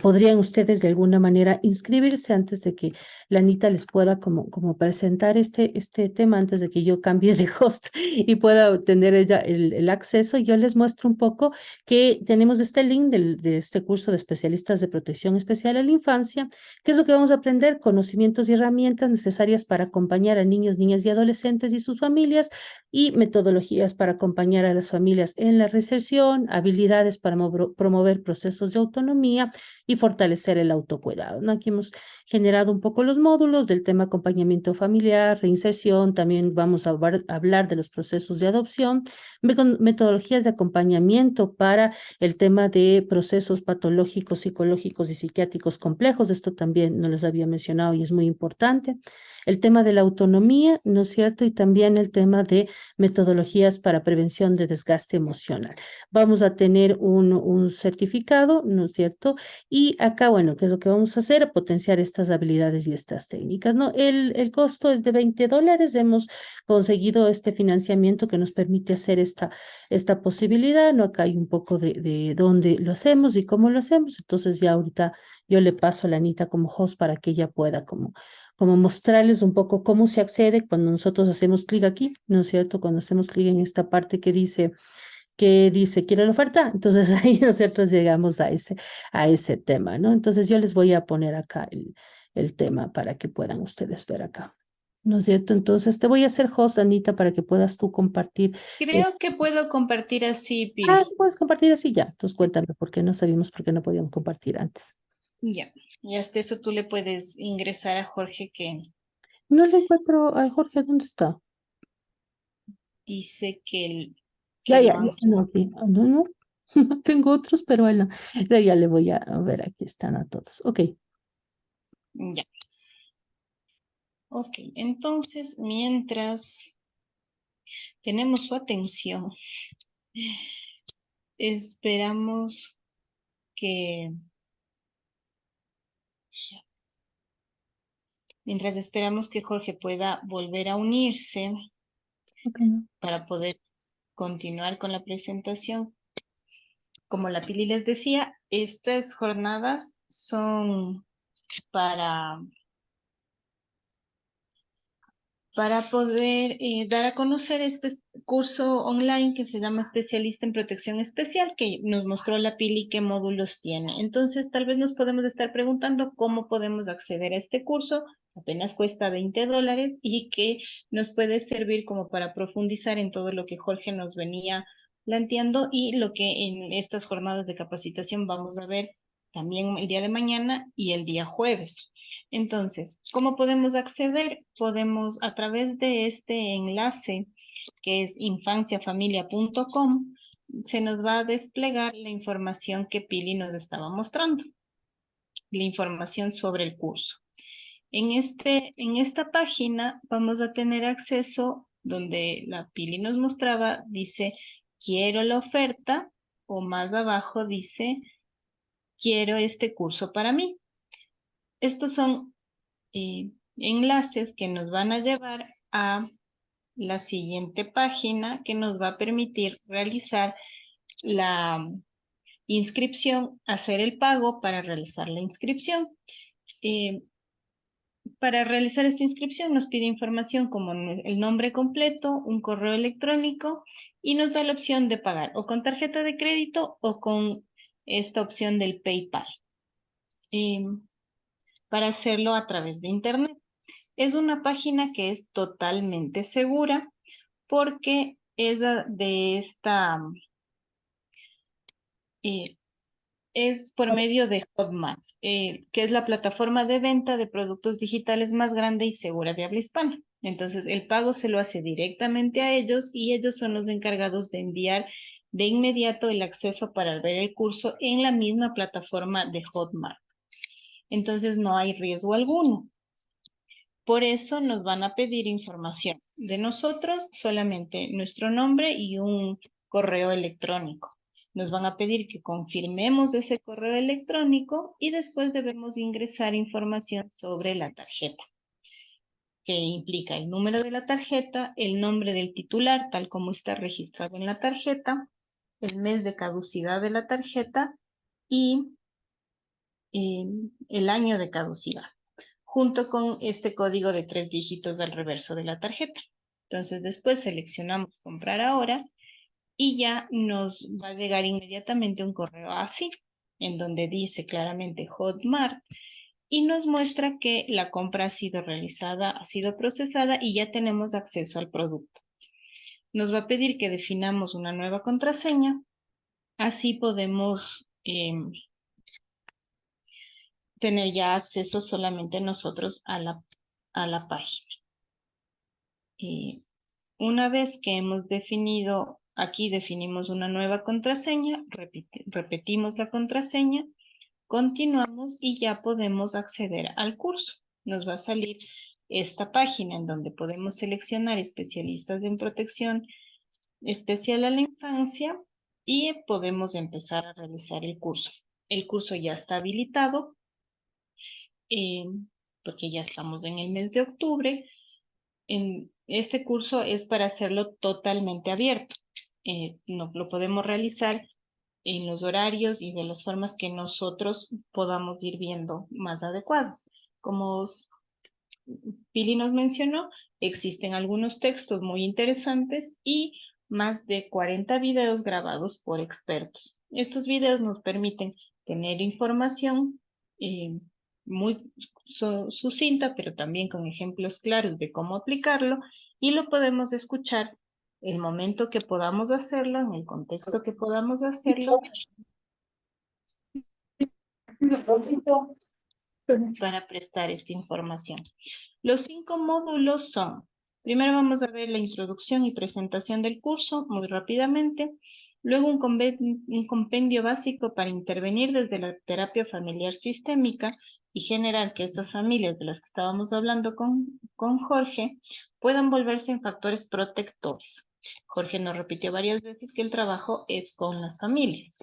podrían ustedes de alguna manera inscribirse antes de que la Anita les pueda como presentar este tema, antes de que yo cambie de host y pueda tener ella el acceso. Yo les muestro un poco que tenemos este link de este curso de especialistas de protección especial a la infancia. ¿Qué es lo que vamos a aprender? Conocimientos y herramientas necesarias para acompañar a niños, niñas y adolescentes y sus familias, y metodologías para acompañar a las familias en la reinserción, habilidades para promover procesos de autonomía y fortalecer el autocuidado, ¿no? Aquí hemos generado un poco los módulos del tema acompañamiento familiar, reinserción. También vamos a hablar de los procesos de adopción, metodologías de acompañamiento para el tema de procesos patológicos, psicológicos y psiquiátricos complejos. Esto también no les había mencionado y es muy importante. El tema de la autonomía, ¿no es cierto? Y también el tema de metodologías para prevención de desgaste emocional. Vamos a tener un certificado, ¿no es cierto? Y acá, bueno, ¿qué es lo que vamos a hacer? Potenciar estas habilidades y estas técnicas, ¿no? El costo es de $20. Hemos conseguido este financiamiento que nos permite hacer esta posibilidad, ¿no? Acá hay un poco de dónde lo hacemos y cómo lo hacemos. Entonces ya ahorita yo le paso a la Anita como host para que ella pueda como mostrarles un poco cómo se accede cuando nosotros hacemos clic aquí, ¿no es cierto? Cuando hacemos clic en esta parte que dice que dice, ¿quiere la oferta? Entonces ahí nosotros llegamos a ese tema, ¿no? Entonces yo les voy a poner acá el tema para que puedan ustedes ver acá. ¿No es cierto? Entonces te voy a hacer host, Anita, para que puedas tú compartir. Creo que puedo compartir así, Ah, Pili. sí puedes compartir así ya. Entonces cuéntame por qué no sabíamos por qué no podíamos compartir antes. Ya. Y hasta eso tú le puedes ingresar a Jorge que No le encuentro a Jorge, ¿dónde está? dice Ya, que ya, lo han... no, aquí. Ah, no, no. Tengo otros, pero bueno, ya le voy a ver, aquí están a todos. Ok. Ya. Ok, entonces, mientras tenemos su atención, esperamos que... Mientras esperamos que Jorge pueda volver a unirse Ok, no. para poder continuar con la presentación. Como la Pili les decía, estas jornadas son para poder dar a conocer este curso online que se llama Especialista en Protección Especial, que nos mostró la Pili qué módulos tiene. Entonces, tal vez nos podemos estar preguntando cómo podemos acceder a este curso. Apenas cuesta $20 y que nos puede servir como para profundizar en todo lo que Jorge nos venía planteando y lo que en estas jornadas de capacitación vamos a ver también el día de mañana y el día jueves. Entonces, ¿cómo podemos acceder? Podemos a través de este enlace que es infanciafamilia.com, se nos va a desplegar la información que Pili nos estaba mostrando, la información sobre el curso. En esta página vamos a tener acceso donde la Pili nos mostraba, dice, quiero la oferta, o más abajo dice, quiero este curso para mí. Estos son enlaces que nos van a llevar a la siguiente página que nos va a permitir realizar la inscripción, hacer el pago para realizar la inscripción. Para realizar esta inscripción nos pide información como el nombre completo, un correo electrónico y nos da la opción de pagar o con tarjeta de crédito o con esta opción del PayPal para hacerlo a través de Internet. Es una página que es totalmente segura porque es es por medio de Hotmart, que es la plataforma de venta de productos digitales más grande y segura de habla hispana. Entonces, el pago se lo hace directamente a ellos y ellos son los encargados de enviar de inmediato el acceso para ver el curso en la misma plataforma de Hotmart. Entonces, no hay riesgo alguno. Por eso nos van a pedir información de nosotros, solamente nuestro nombre y un correo electrónico. Nos van a pedir que confirmemos ese correo electrónico y después debemos ingresar información sobre la tarjeta, que implica el número de la tarjeta, el nombre del titular, tal como está registrado en la tarjeta, el mes de caducidad de la tarjeta y el año de caducidad, junto con este código de 3 dígitos al reverso de la tarjeta. Entonces después seleccionamos comprar ahora y ya nos va a llegar inmediatamente un correo así, en donde dice claramente Hotmart y nos muestra que la compra ha sido realizada, ha sido procesada y ya tenemos acceso al producto. Nos va a pedir que definamos una nueva contraseña, así podemos tener ya acceso solamente nosotros a la página. Una vez que hemos definido, aquí definimos una nueva contraseña, repetimos la contraseña, continuamos y ya podemos acceder al curso. Nos va a salir esta página en donde podemos seleccionar especialistas en protección especial a la infancia y podemos empezar a realizar el curso. El curso ya está habilitado porque ya estamos en el mes de octubre. Este curso es para hacerlo totalmente abierto. Lo podemos realizar en los horarios y de las formas que nosotros podamos ir viendo más adecuadas. Como Pili nos mencionó, existen algunos textos muy interesantes y más de 40 videos grabados por expertos. Estos videos nos permiten tener información muy sucinta, pero también con ejemplos claros de cómo aplicarlo, y lo podemos escuchar el momento que podamos hacerlo, en el contexto que podamos hacerlo, para prestar esta información. Los 5 módulos son: primero vamos a ver la introducción y presentación del curso muy rápidamente, luego un compendio básico para intervenir desde la terapia familiar sistémica y generar que estas familias de las que estábamos hablando con Jorge puedan volverse en factores protectores. Jorge nos repitió varias veces que el trabajo es con las familias.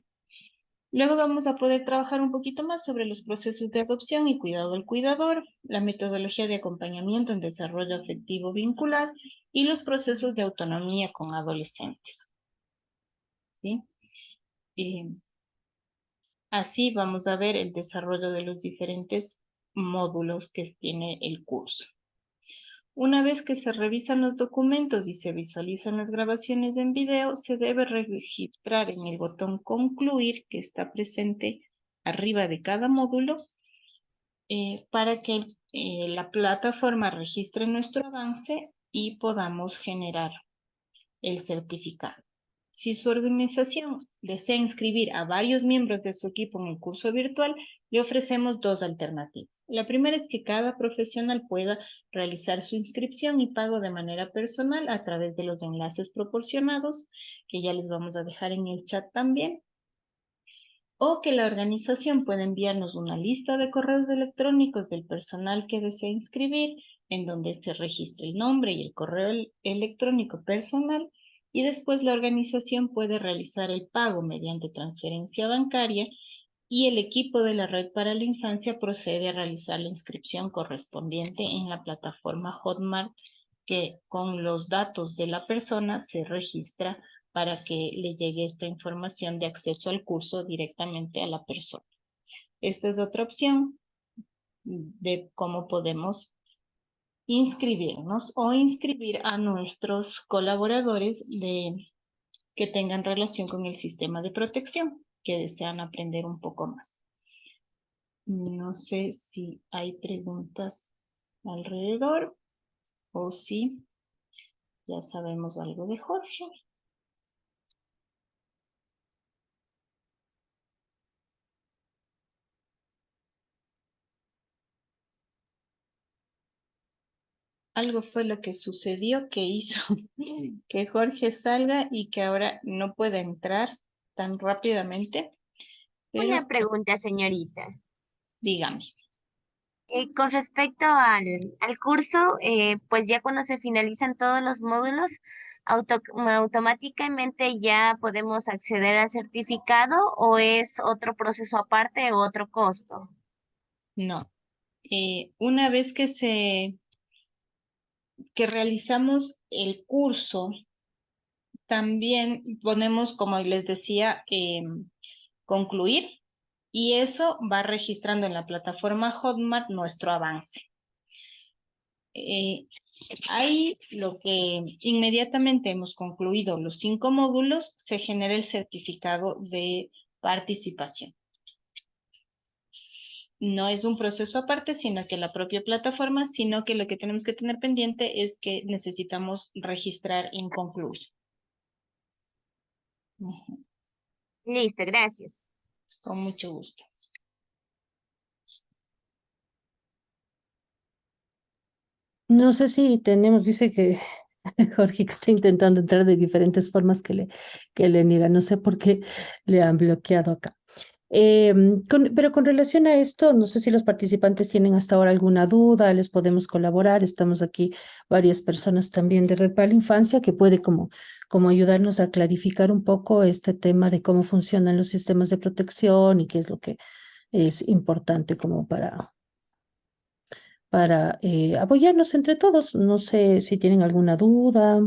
Luego vamos a poder trabajar un poquito más sobre los procesos de adopción y cuidado del cuidador, la metodología de acompañamiento en desarrollo afectivo vincular y los procesos de autonomía con adolescentes. ¿Sí? Así vamos a ver el desarrollo de los diferentes módulos que tiene el curso. Una vez que se revisan los documentos y se visualizan las grabaciones en video, se debe registrar en el botón concluir que está presente arriba de cada módulo para que la plataforma registre nuestro avance y podamos generar el certificado. Si su organización desea inscribir a varios miembros de su equipo en el curso virtual, le ofrecemos 2 alternativas. La primera es que cada profesional pueda realizar su inscripción y pago de manera personal a través de los enlaces proporcionados, que ya les vamos a dejar en el chat también, o que la organización pueda enviarnos una lista de correos electrónicos del personal que desea inscribir, en donde se registre el nombre y el correo electrónico personal, y después la organización puede realizar el pago mediante transferencia bancaria y el equipo de la Red para la Infancia procede a realizar la inscripción correspondiente en la plataforma Hotmart, que con los datos de la persona se registra para que le llegue esta información de acceso al curso directamente a la persona. Esta es otra opción de cómo podemos inscribirnos o inscribir a nuestros colaboradores que tengan relación con el sistema de protección, que desean aprender un poco más. No sé si hay preguntas alrededor o si ya sabemos algo de Jorge. Algo fue lo que sucedió que hizo que Jorge salga y que ahora no pueda entrar tan rápidamente, pero Una pregunta, señorita. dígame. Con respecto al curso, pues ya cuando se finalizan todos los módulos, automáticamente ya podemos acceder al certificado o es otro proceso aparte o otro costo. No. Una vez que realizamos el curso, también ponemos, como les decía, concluir, y eso va registrando en la plataforma Hotmart nuestro avance. Ahí lo que inmediatamente hemos concluido los 5 módulos, se genera el certificado de participación. No es un proceso aparte, sino que la propia plataforma, sino que lo que tenemos que tener pendiente es que necesitamos registrar en concluir. Listo, gracias. Con mucho gusto. No sé si tenemos, dice que Jorge que está intentando entrar de diferentes formas que le niegan. No sé por qué le han bloqueado acá. Pero con relación a esto, no sé si los participantes tienen hasta ahora alguna duda, les podemos colaborar. Estamos aquí varias personas también de Red para la Infancia que puede como ayudarnos a clarificar un poco este tema de cómo funcionan los sistemas de protección y qué es lo que es importante como para apoyarnos entre todos. No sé si tienen alguna duda.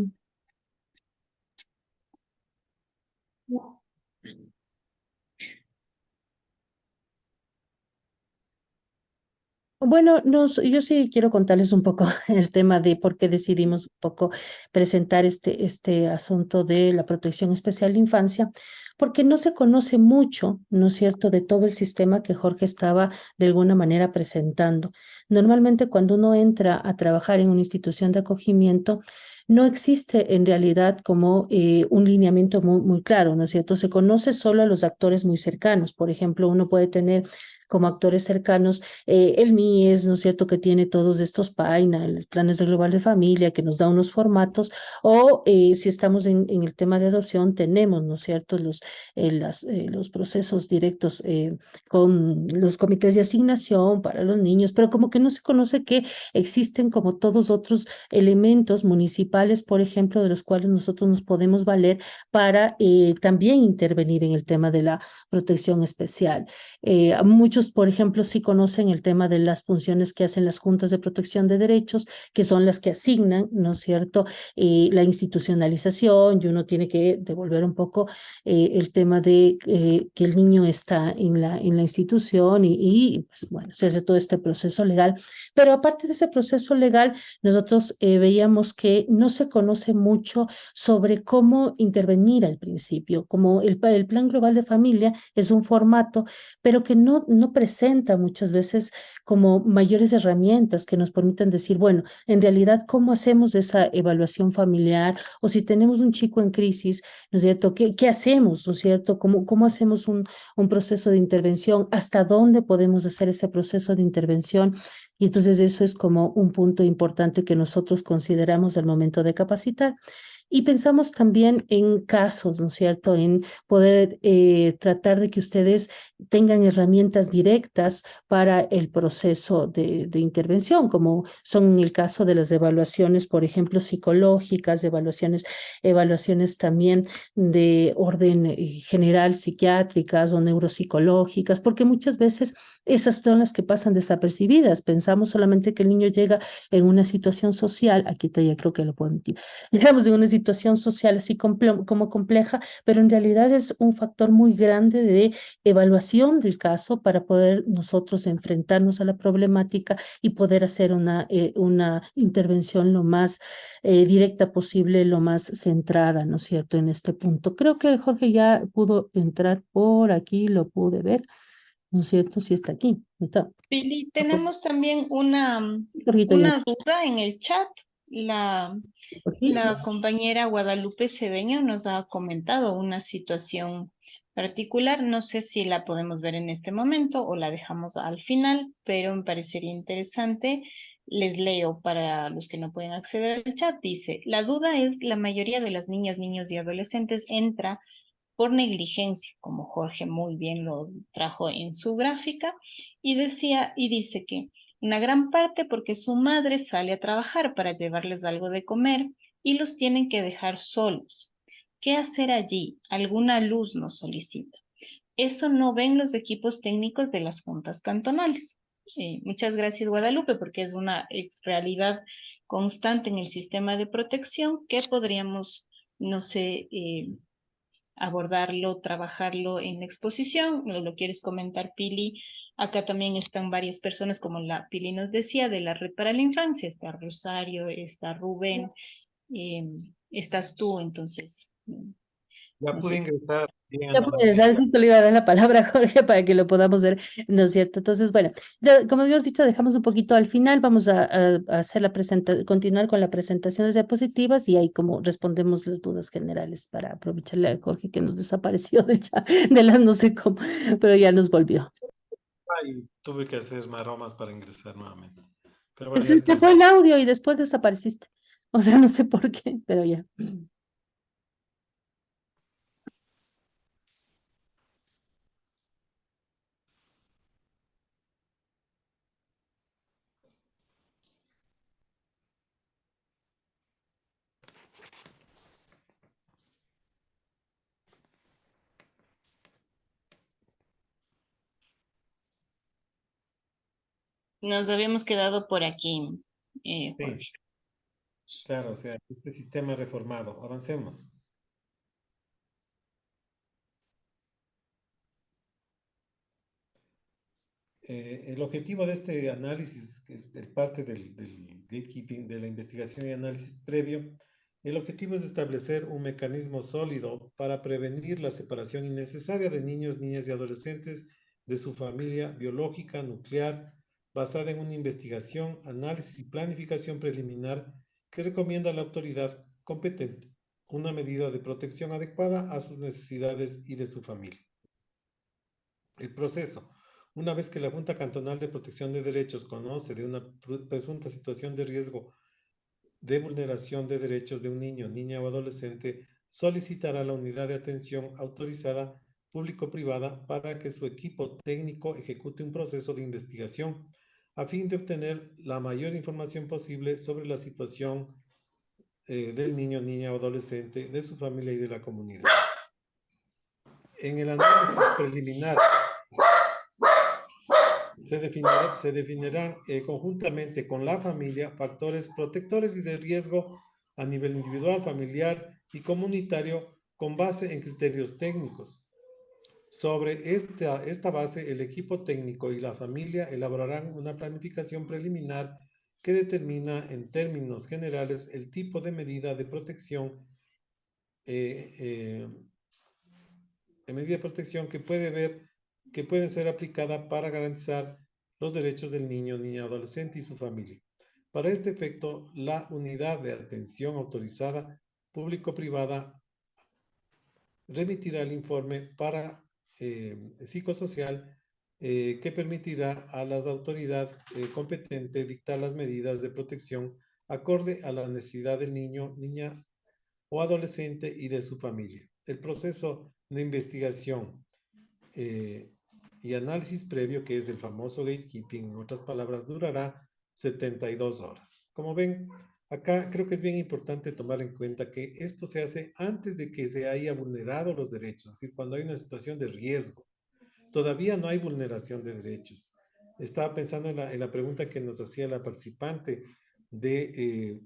Bueno, yo sí quiero contarles un poco el tema de por qué decidimos un poco presentar este asunto de la protección especial de infancia, porque no se conoce mucho, ¿no es cierto?, de todo el sistema que Jorge estaba de alguna manera presentando. Normalmente cuando uno entra a trabajar en una institución de acogimiento, no existe en realidad como un lineamiento muy claro, ¿no es cierto? Se conoce solo a los actores muy cercanos. Por ejemplo, uno puede tener como actores cercanos el MIES, ¿no es cierto?, que tiene todos estos PAINA, los planes de global de familia, que nos da unos formatos, o si estamos en el tema de adopción, tenemos, ¿no es cierto?, los procesos directos con los comités de asignación para los niños, pero como que no se conoce que existen como todos otros elementos municipales, por ejemplo, de los cuales nosotros nos podemos valer para también intervenir en el tema de la protección especial. Muchos, por ejemplo, sí conocen el tema de las funciones que hacen las juntas de protección de derechos, que son las que asignan, ¿no es cierto?, la institucionalización, y uno tiene que devolver un poco el tema de que el niño está en la institución pues, bueno, se hace todo este proceso legal. Pero aparte de ese proceso legal, nosotros veíamos que no se conoce mucho sobre cómo intervenir al principio, como el Plan Global de Familia es un formato pero que no presenta muchas veces como mayores herramientas que nos permitan decir, bueno, en realidad, ¿cómo hacemos esa evaluación familiar? O si tenemos un chico en crisis, ¿no es cierto? ¿Qué hacemos? ¿No es cierto? ¿Cómo hacemos un proceso de intervención? ¿Hasta dónde podemos hacer ese proceso de intervención? Y entonces eso es como un punto importante que nosotros consideramos al momento de capacitar. Y pensamos también en casos, ¿no es cierto?, en poder tratar de que ustedes tengan herramientas directas para el proceso de intervención, como son en el caso de las evaluaciones, por ejemplo, psicológicas, evaluaciones también de orden general, psiquiátricas o neuropsicológicas, porque muchas veces esas son las que pasan desapercibidas. Pensamos solamente que el niño llega en una situación social, aquí ya creo que lo puedo decir, digamos, en una situación social así como compleja, pero en realidad es un factor muy grande de evaluación del caso para poder nosotros enfrentarnos a la problemática y poder hacer una intervención lo más directa posible, lo más centrada, ¿no es cierto?, en este punto. Creo que Jorge ya pudo entrar por aquí, lo pude ver, ¿no es cierto? Sí está aquí. Está. Pili, tenemos también una Jorgito ya. duda en el chat. La compañera Guadalupe Cedeño nos ha comentado una situación particular. No sé si la podemos ver en este momento o la dejamos al final, pero me parecería interesante. Les leo para los que no pueden acceder al chat. Dice, la duda es, la mayoría de las niñas, niños y adolescentes entra por negligencia, como Jorge muy bien lo trajo en su gráfica, y dice que una gran parte porque su madre sale a trabajar para llevarles algo de comer y los tienen que dejar solos. ¿Qué hacer allí? Alguna luz nos solicita. Eso no ven los equipos técnicos de las juntas cantonales. Muchas gracias, Guadalupe, porque es una realidad constante en el sistema de protección que podríamos, no sé, abordarlo, trabajarlo en la exposición. ¿Lo quieres comentar, Pili? Acá también están varias personas, como la Pili nos decía, de la Red para la Infancia. Está Rosario, está Rubén, estás tú, entonces. Ya No pude sé. ingresar. Ya puedes, justo le iba a dar la palabra a Jorge para que lo podamos ver, ¿no es cierto? Entonces, bueno, como habíamos dicho, dejamos un poquito al final, vamos a hacer continuar con la presentación de diapositivas y ahí como respondemos las dudas generales para aprovecharle a Jorge que nos desapareció de las no sé cómo, pero ya nos volvió. Y tuve que hacer maromas para ingresar nuevamente. Pero bueno, ya Entonces te estoy. fue el audio y después desapareciste. O sea, no sé por qué, pero ya. Nos habíamos quedado por aquí, Jorge. Sí, claro, o sea, este sistema reformado. Avancemos. El objetivo de este análisis, que es parte del gatekeeping, de la investigación y análisis previo, el objetivo es establecer un mecanismo sólido para prevenir la separación innecesaria de niños, niñas y adolescentes de su familia biológica, nuclear, basada en una investigación, análisis y planificación preliminar que recomienda a la autoridad competente una medida de protección adecuada a sus necesidades y de su familia. El proceso. Una vez que la Junta Cantonal de Protección de Derechos conoce de una presunta situación de riesgo de vulneración de derechos de un niño, niña o adolescente, solicitará a la unidad de atención autorizada público-privada para que su equipo técnico ejecute un proceso de investigación a fin de obtener la mayor información posible sobre la situación del niño, niña o adolescente, de su familia y de la comunidad. En el análisis preliminar se definirán conjuntamente con la familia factores protectores y de riesgo a nivel individual, familiar y comunitario con base en criterios técnicos. Sobre esta base, el equipo técnico y la familia elaborarán una planificación preliminar que determina en términos generales el tipo de medida de protección que pueden ser aplicadas para garantizar los derechos del niño, niña, adolescente y su familia. Para este efecto, la unidad de atención autorizada público-privada remitirá el informe psicosocial que permitirá a las autoridades competentes dictar las medidas de protección acorde a la necesidad del niño, niña o adolescente y de su familia. El proceso de investigación y análisis previo, que es el famoso gatekeeping, en otras palabras, durará 72 horas. Como ven, acá creo que es bien importante tomar en cuenta que esto se hace antes de que se haya vulnerado los derechos, es decir, cuando hay una situación de riesgo. Todavía no hay vulneración de derechos. Estaba pensando en la pregunta que nos hacía la participante de,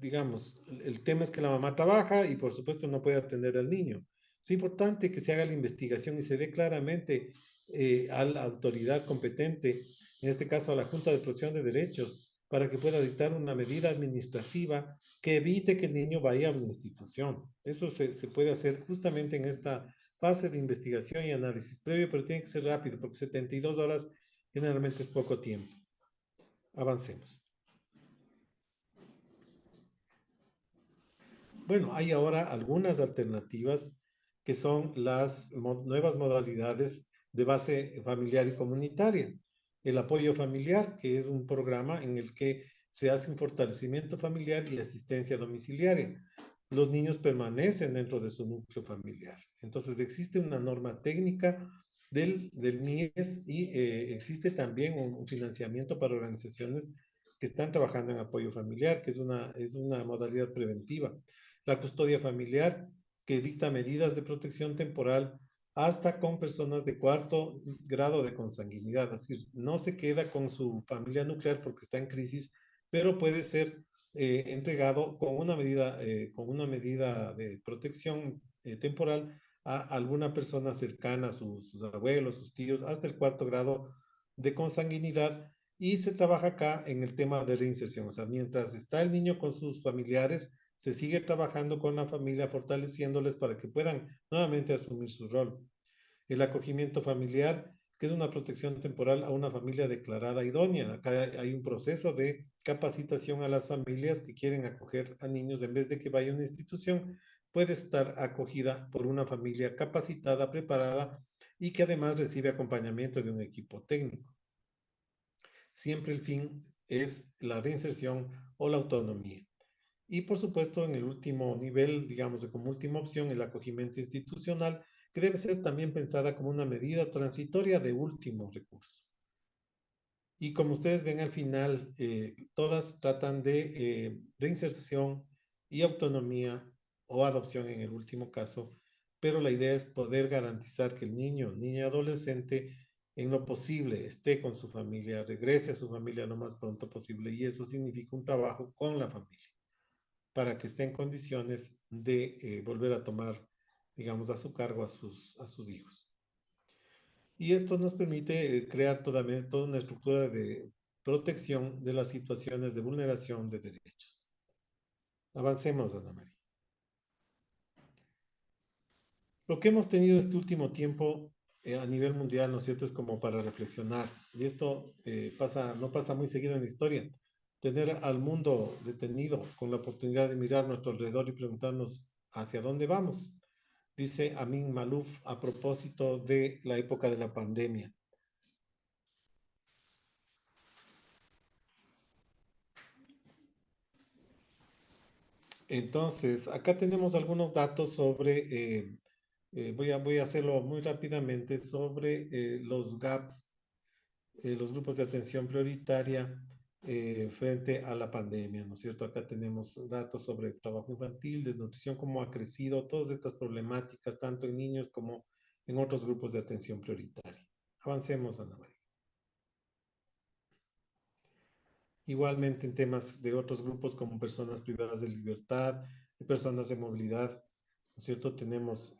digamos, el tema es que la mamá trabaja y por supuesto no puede atender al niño. Es importante que se haga la investigación y se dé claramente a la autoridad competente, en este caso a la Junta de Protección de Derechos, para que pueda dictar una medida administrativa que evite que el niño vaya a una institución. Eso se puede hacer justamente en esta fase de investigación y análisis previo, pero tiene que ser rápido, porque 72 horas generalmente es poco tiempo. Avancemos. Bueno, hay ahora algunas alternativas que son las nuevas modalidades de base familiar y comunitaria. El apoyo familiar, que es un programa en el que se hace un fortalecimiento familiar y asistencia domiciliaria. Los niños permanecen dentro de su núcleo familiar. Entonces existe una norma técnica del MIES y existe también un financiamiento para organizaciones que están trabajando en apoyo familiar, que es una modalidad preventiva. La custodia familiar, que dicta medidas de protección temporal hasta con personas de 4º grado de consanguinidad, es decir, no se queda con su familia nuclear porque está en crisis, pero puede ser entregado con una medida de protección temporal a alguna persona cercana, sus abuelos, sus tíos, hasta el 4º grado de consanguinidad, y se trabaja acá en el tema de reinserción. O sea, mientras está el niño con sus familiares, se sigue trabajando con la familia, fortaleciéndoles para que puedan nuevamente asumir su rol. El acogimiento familiar, que es una protección temporal a una familia declarada idónea. Acá hay un proceso de capacitación a las familias que quieren acoger a niños, en vez de que vaya a una institución, puede estar acogida por una familia capacitada, preparada y que además recibe acompañamiento de un equipo técnico. Siempre el fin es la reinserción o la autonomía. Y por supuesto, en el último nivel, digamos, como última opción, el acogimiento institucional, que debe ser también pensada como una medida transitoria de último recurso. Y como ustedes ven al final, todas tratan de reinserción y autonomía o adopción en el último caso, pero la idea es poder garantizar que el niño, niña, adolescente, en lo posible esté con su familia, regrese a su familia lo más pronto posible, y eso significa un trabajo con la familia, para que esté en condiciones de volver a tomar, digamos, a su cargo a sus hijos. Y esto nos permite crear toda una estructura de protección de las situaciones de vulneración de derechos. Avancemos, Ana María. Lo que hemos tenido este último tiempo a nivel mundial, ¿no es cierto?, es como para reflexionar. Y esto no pasa muy seguido en la historia. Tener al mundo detenido con la oportunidad de mirar a nuestro alrededor y preguntarnos hacia dónde vamos, dice Amin Malouf a propósito de la época de la pandemia. Entonces, acá tenemos algunos datos sobre, voy a hacerlo muy rápidamente, sobre los gaps, los grupos de atención prioritaria frente a la pandemia, ¿no es cierto? Acá tenemos datos sobre trabajo infantil, desnutrición, cómo ha crecido, todas estas problemáticas, tanto en niños como en otros grupos de atención prioritaria. Avancemos, Ana María. Igualmente en temas de otros grupos como personas privadas de libertad, personas de movilidad, ¿no es cierto? Tenemos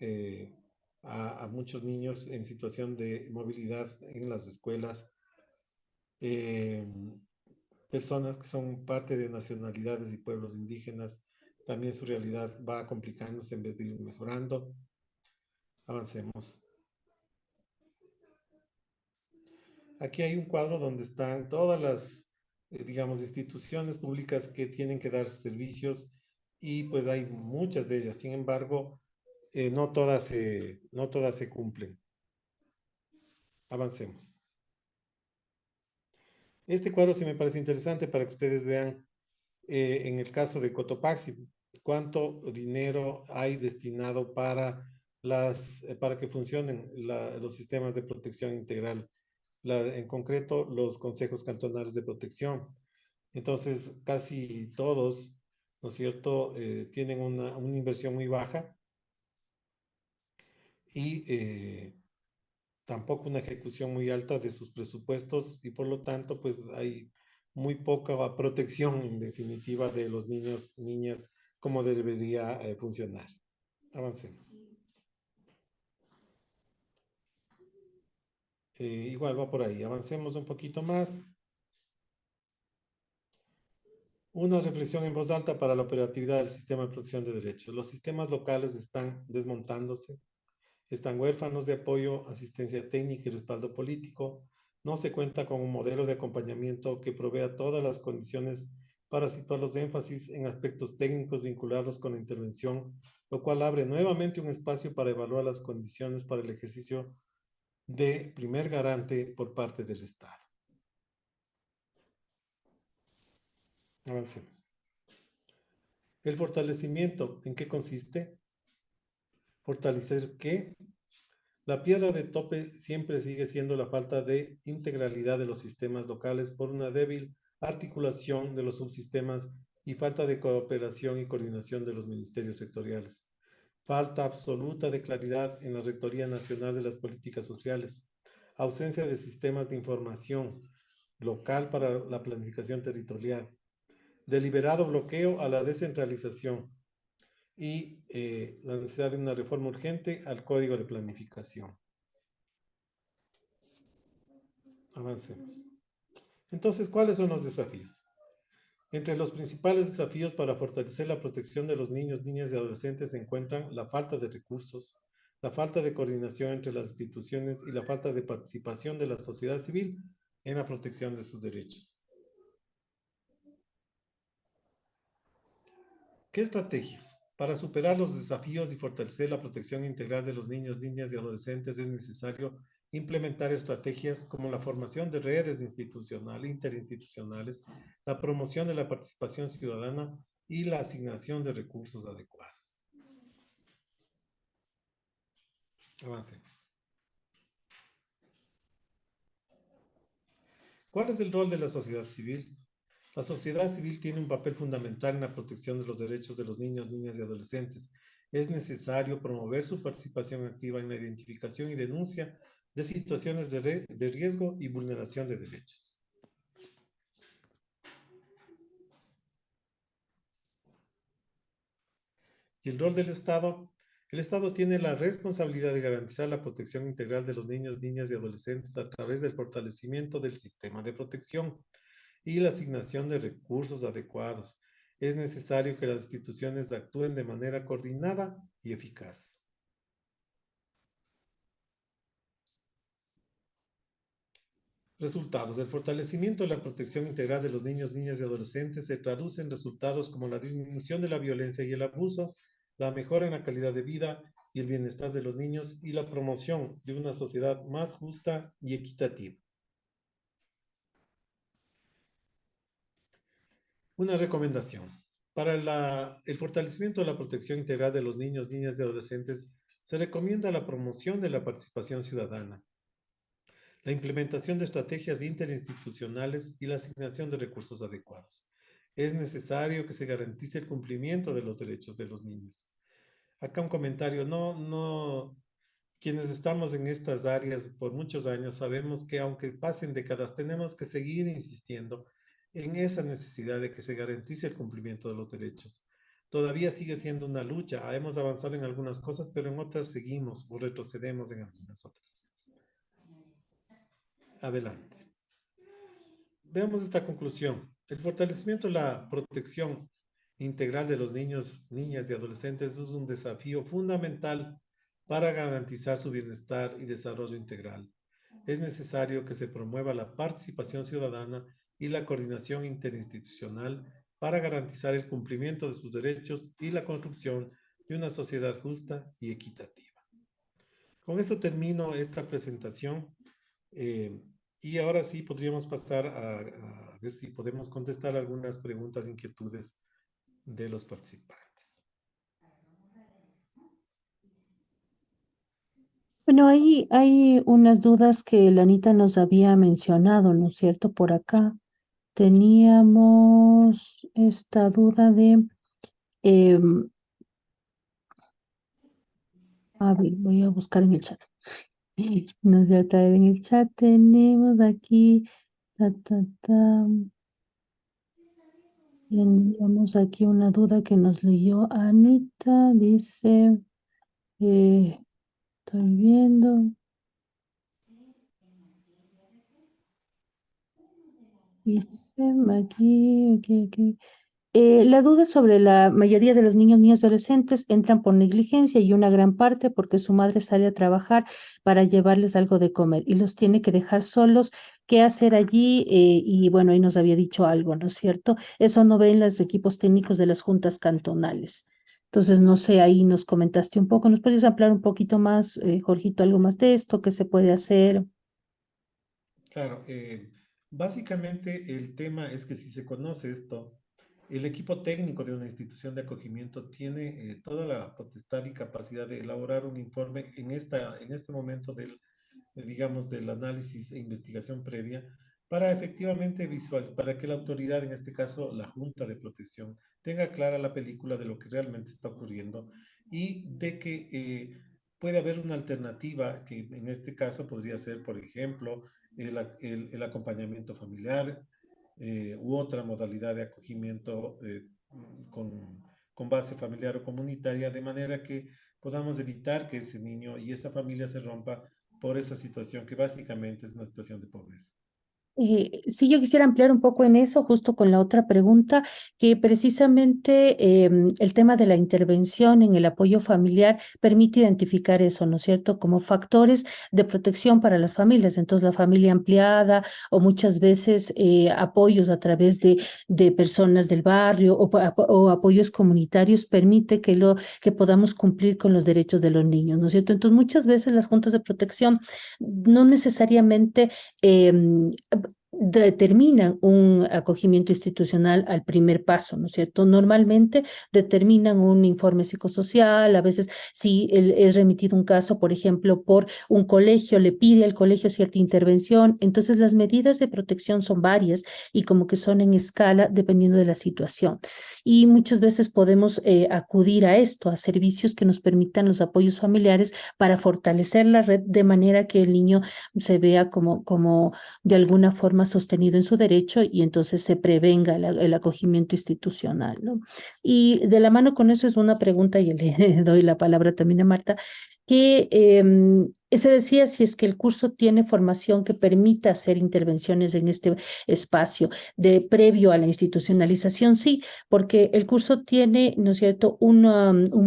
a muchos niños en situación de movilidad en las escuelas, personas que son parte de nacionalidades y pueblos indígenas, también su realidad va complicándose en vez de ir mejorando. Avancemos. Aquí hay un cuadro donde están todas las, digamos, instituciones públicas que tienen que dar servicios y pues hay muchas de ellas. Sin embargo, no todas se cumplen. Avancemos. Este cuadro sí me parece interesante para que ustedes vean en el caso de Cotopaxi, cuánto dinero hay destinado para que funcionen los sistemas de protección integral, en concreto los consejos cantonales de protección. Entonces, casi todos, ¿no es cierto?, tienen una inversión muy baja y tampoco una ejecución muy alta de sus presupuestos y por lo tanto, pues hay muy poca protección en definitiva de los niños, niñas, como debería funcionar. Avancemos. Igual va por ahí. Avancemos un poquito más. Una reflexión en voz alta para la operatividad del sistema de protección de derechos. Los sistemas locales están desmontándose, están huérfanos de apoyo, asistencia técnica y respaldo político. No se cuenta con un modelo de acompañamiento que provea todas las condiciones para situar los énfasis en aspectos técnicos vinculados con la intervención, lo cual abre nuevamente un espacio para evaluar las condiciones para el ejercicio de primer garante por parte del Estado. Avancemos. El fortalecimiento, ¿en qué consiste? Fortalecer qué. La piedra de tope siempre sigue siendo la falta de integralidad de los sistemas locales por una débil articulación de los subsistemas y falta de cooperación y coordinación de los ministerios sectoriales. Falta absoluta de claridad en la Rectoría Nacional de las Políticas Sociales. Ausencia de sistemas de información local para la planificación territorial. Deliberado bloqueo a la descentralización y la necesidad de una reforma urgente al Código de Planificación. Avancemos. Entonces, ¿cuáles son los desafíos? Entre los principales desafíos para fortalecer la protección de los niños, niñas y adolescentes se encuentran la falta de recursos, la falta de coordinación entre las instituciones y la falta de participación de la sociedad civil en la protección de sus derechos. ¿Qué estrategias? Para superar los desafíos y fortalecer la protección integral de los niños, niñas y adolescentes es necesario implementar estrategias como la formación de redes institucionales, interinstitucionales, la promoción de la participación ciudadana y la asignación de recursos adecuados. Avancemos. ¿Cuál es el rol de la sociedad civil? La sociedad civil tiene un papel fundamental en la protección de los derechos de los niños, niñas y adolescentes. Es necesario promover su participación activa en la identificación y denuncia de situaciones de riesgo y vulneración de derechos. Y el rol del Estado El Estado tiene la responsabilidad de garantizar la protección integral de los niños, niñas y adolescentes a través del fortalecimiento del sistema de protección y la asignación de recursos adecuados. Es necesario que las instituciones actúen de manera coordinada y eficaz. Resultados. El fortalecimiento de la protección integral de los niños, niñas y adolescentes se traduce en resultados como la disminución de la violencia y el abuso, la mejora en la calidad de vida y el bienestar de los niños y la promoción de una sociedad más justa y equitativa. Una recomendación. Para el fortalecimiento de la protección integral de los niños, niñas y adolescentes, se recomienda la promoción de la participación ciudadana, la implementación de estrategias interinstitucionales y la asignación de recursos adecuados. Es necesario que se garantice el cumplimiento de los derechos de los niños. Acá un comentario, quienes estamos en estas áreas por muchos años sabemos que aunque pasen décadas, tenemos que seguir insistiendo en esa necesidad de que se garantice el cumplimiento de los derechos. Todavía sigue siendo una lucha, hemos avanzado en algunas cosas, pero en otras seguimos o retrocedemos en algunas otras. Adelante. Veamos esta conclusión. El fortalecimiento de la protección integral de los niños, niñas y adolescentes es un desafío fundamental para garantizar su bienestar y desarrollo integral. Es necesario que se promueva la participación ciudadana y la coordinación interinstitucional para garantizar el cumplimiento de sus derechos y la construcción de una sociedad justa y equitativa. Con esto termino esta presentación. Y ahora sí podríamos pasar a ver si podemos contestar algunas preguntas, inquietudes de los participantes. Bueno, hay unas dudas que la Anita nos había mencionado, ¿no es cierto? Por acá teníamos esta duda de, a ver, voy a buscar en el chat. Nos voy a traer en el chat, tenemos aquí, Tenemos aquí una duda que nos leyó Anita, dice, estoy viendo. Dice aquí. La duda sobre la mayoría de los niños y adolescentes entran por negligencia y una gran parte porque su madre sale a trabajar para llevarles algo de comer y los tiene que dejar solos. ¿Qué hacer allí? Y bueno, ahí nos había dicho algo, ¿no es cierto? Eso no ven los equipos técnicos de las juntas cantonales. Entonces, no sé, ahí nos comentaste un poco. ¿Nos puedes hablar un poquito más, Jorgito, algo más de esto? ¿Qué se puede hacer? Claro, básicamente el tema es que si se conoce esto, el equipo técnico de una institución de acogimiento tiene toda la potestad y capacidad de elaborar un informe en este momento digamos, del análisis e investigación previa para efectivamente para que la autoridad, en este caso la Junta de Protección, tenga clara la película de lo que realmente está ocurriendo y de que puede haber una alternativa que en este caso podría ser, por ejemplo, el acompañamiento familiar, u otra modalidad de acogimiento con base familiar o comunitaria, de manera que podamos evitar que ese niño y esa familia se rompa por esa situación que básicamente es una situación de pobreza. Sí, yo quisiera ampliar un poco en eso, justo con la otra pregunta, que precisamente el tema de la intervención en el apoyo familiar permite identificar eso, ¿no es cierto?, como factores de protección para las familias. Entonces, la familia ampliada o muchas veces apoyos a través de personas del barrio o apoyos comunitarios permite que podamos cumplir con los derechos de los niños, ¿no es cierto? Entonces, muchas veces las juntas de protección no necesariamente determinan un acogimiento institucional al primer paso, ¿no es cierto? Normalmente determinan un informe psicosocial, a veces si es remitido un caso, por ejemplo, por un colegio, le pide al colegio cierta intervención, entonces las medidas de protección son varias y como que son en escala dependiendo de la situación. Y muchas veces podemos acudir a esto, a servicios que nos permitan los apoyos familiares para fortalecer la red de manera que el niño se vea como de alguna forma más sostenido en su derecho y entonces se prevenga el acogimiento institucional, ¿no? Y de la mano con eso es una pregunta, y le doy la palabra también a Marta, que se decía si es que el curso tiene formación que permita hacer intervenciones en este espacio de previo a la institucionalización. Sí, porque el curso tiene, ¿no es cierto?, un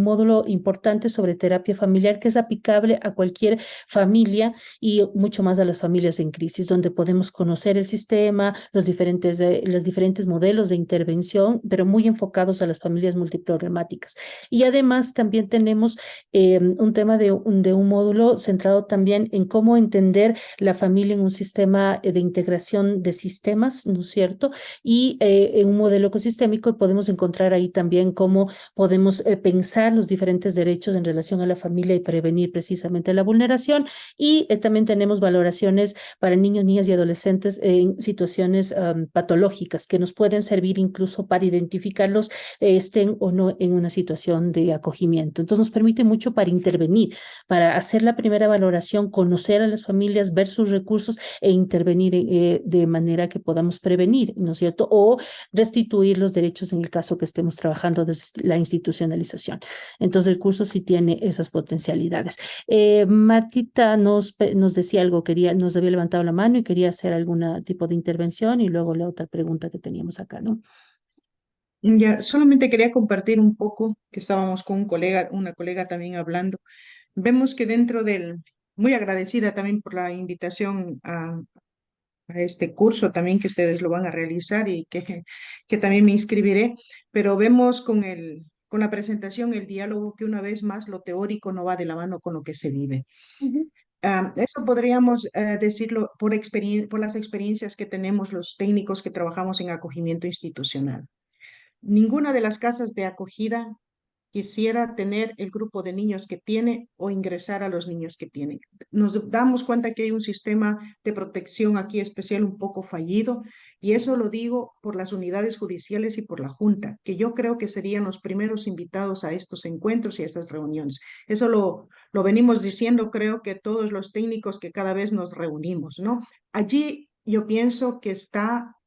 módulo importante sobre terapia familiar que es aplicable a cualquier familia y mucho más a las familias en crisis, donde podemos conocer el sistema, los diferentes modelos de intervención, pero muy enfocados a las familias multiprogramáticas. Y además también tenemos un tema de un módulo centrado también en cómo entender la familia en un sistema de integración de sistemas, ¿no es cierto? Y en un modelo ecosistémico podemos encontrar ahí también cómo podemos pensar los diferentes derechos en relación a la familia y prevenir precisamente la vulneración. Y también tenemos valoraciones para niños, niñas y adolescentes en situaciones patológicas que nos pueden servir incluso para identificarlos, estén o no en una situación de acogimiento. Entonces nos permite mucho para intervenir, para hacer la primera valoración, conocer a las familias, ver sus recursos e intervenir de manera que podamos prevenir, ¿no es cierto? O restituir los derechos en el caso que estemos trabajando desde la institucionalización. Entonces el curso sí tiene esas potencialidades. Martita nos decía algo, nos había levantado la mano y quería hacer algún tipo de intervención y luego la otra pregunta que teníamos acá, ¿no? Ya, solamente quería compartir un poco, que estábamos con una colega también hablando. Vemos que muy agradecida también por la invitación a este curso también que ustedes lo van a realizar y que también me inscribiré, pero vemos con la presentación el diálogo que una vez más lo teórico no va de la mano con lo que se vive. Eso podríamos decirlo por las experiencias que tenemos los técnicos que trabajamos en acogimiento institucional. Ninguna de las casas de acogida quisiera tener el grupo de niños que tiene o ingresar a los niños que tiene. Nos damos cuenta que hay un sistema de protección aquí especial un poco fallido, y eso lo digo por las unidades judiciales y por la Junta, que yo creo que serían los primeros invitados a estos encuentros y a estas reuniones. Eso lo venimos diciendo, creo que todos los técnicos que cada vez nos reunimos, ¿no? Allí yo pienso que está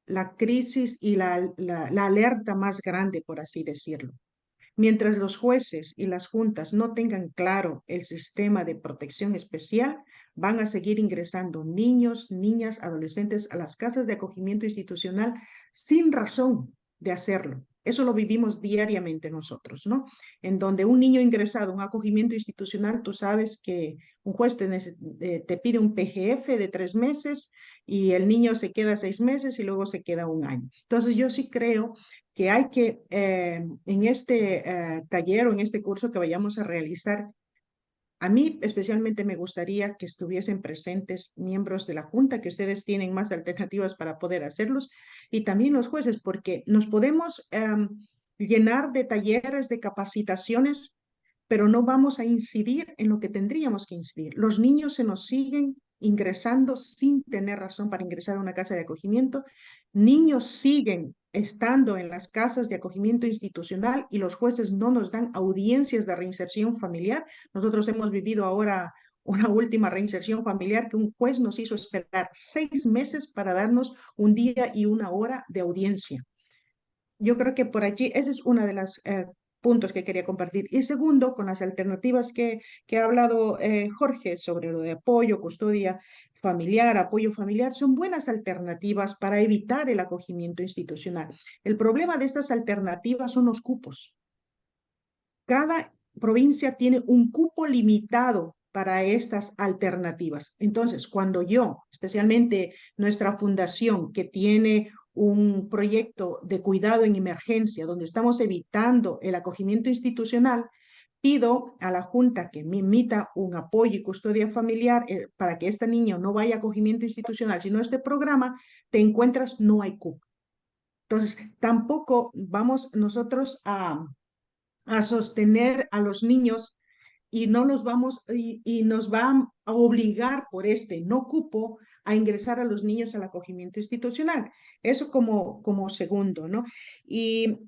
la crisis y la alerta más grande, por así decirlo. Mientras los jueces y las juntas no tengan claro el sistema de protección especial, van a seguir ingresando niños, niñas, adolescentes a las casas de acogimiento institucional sin razón de hacerlo. Eso lo vivimos diariamente nosotros, ¿no? En donde un niño ingresado a un acogimiento institucional, tú sabes que un juez te pide un PGF de 3 meses y el niño se queda 6 meses y luego se queda 1 año. Entonces yo sí creo que hay que, en este taller o en este curso que vayamos a realizar, a mí especialmente me gustaría que estuviesen presentes miembros de la Junta, que ustedes tienen más alternativas para poder hacerlos, y también los jueces, porque nos podemos llenar de talleres, de capacitaciones, pero no vamos a incidir en lo que tendríamos que incidir. Los niños se nos siguen ingresando sin tener razón para ingresar a una casa de acogimiento. Niños siguen estando en las casas de acogimiento institucional y los jueces no nos dan audiencias de reinserción familiar. Nosotros hemos vivido ahora una última reinserción familiar que un juez nos hizo esperar 6 meses para darnos un día y 1 hora de audiencia. Yo creo que por allí, ese es uno de los puntos que quería compartir. Y segundo, con las alternativas que ha hablado Jorge sobre lo de apoyo, custodia familiar, apoyo familiar, son buenas alternativas para evitar el acogimiento institucional. El problema de estas alternativas son los cupos. Cada provincia tiene un cupo limitado para estas alternativas. Entonces, cuando yo, especialmente nuestra fundación, que tiene un proyecto de cuidado en emergencia, donde estamos evitando el acogimiento institucional, pido a la Junta que me emita un apoyo y custodia familiar para que esta niña no vaya a acogimiento institucional, sino este programa, te encuentras, no hay cupo. Entonces, tampoco vamos nosotros a sostener a los niños y no los vamos y nos van a obligar por este no cupo a ingresar a los niños al acogimiento institucional. Eso como segundo, ¿no? Y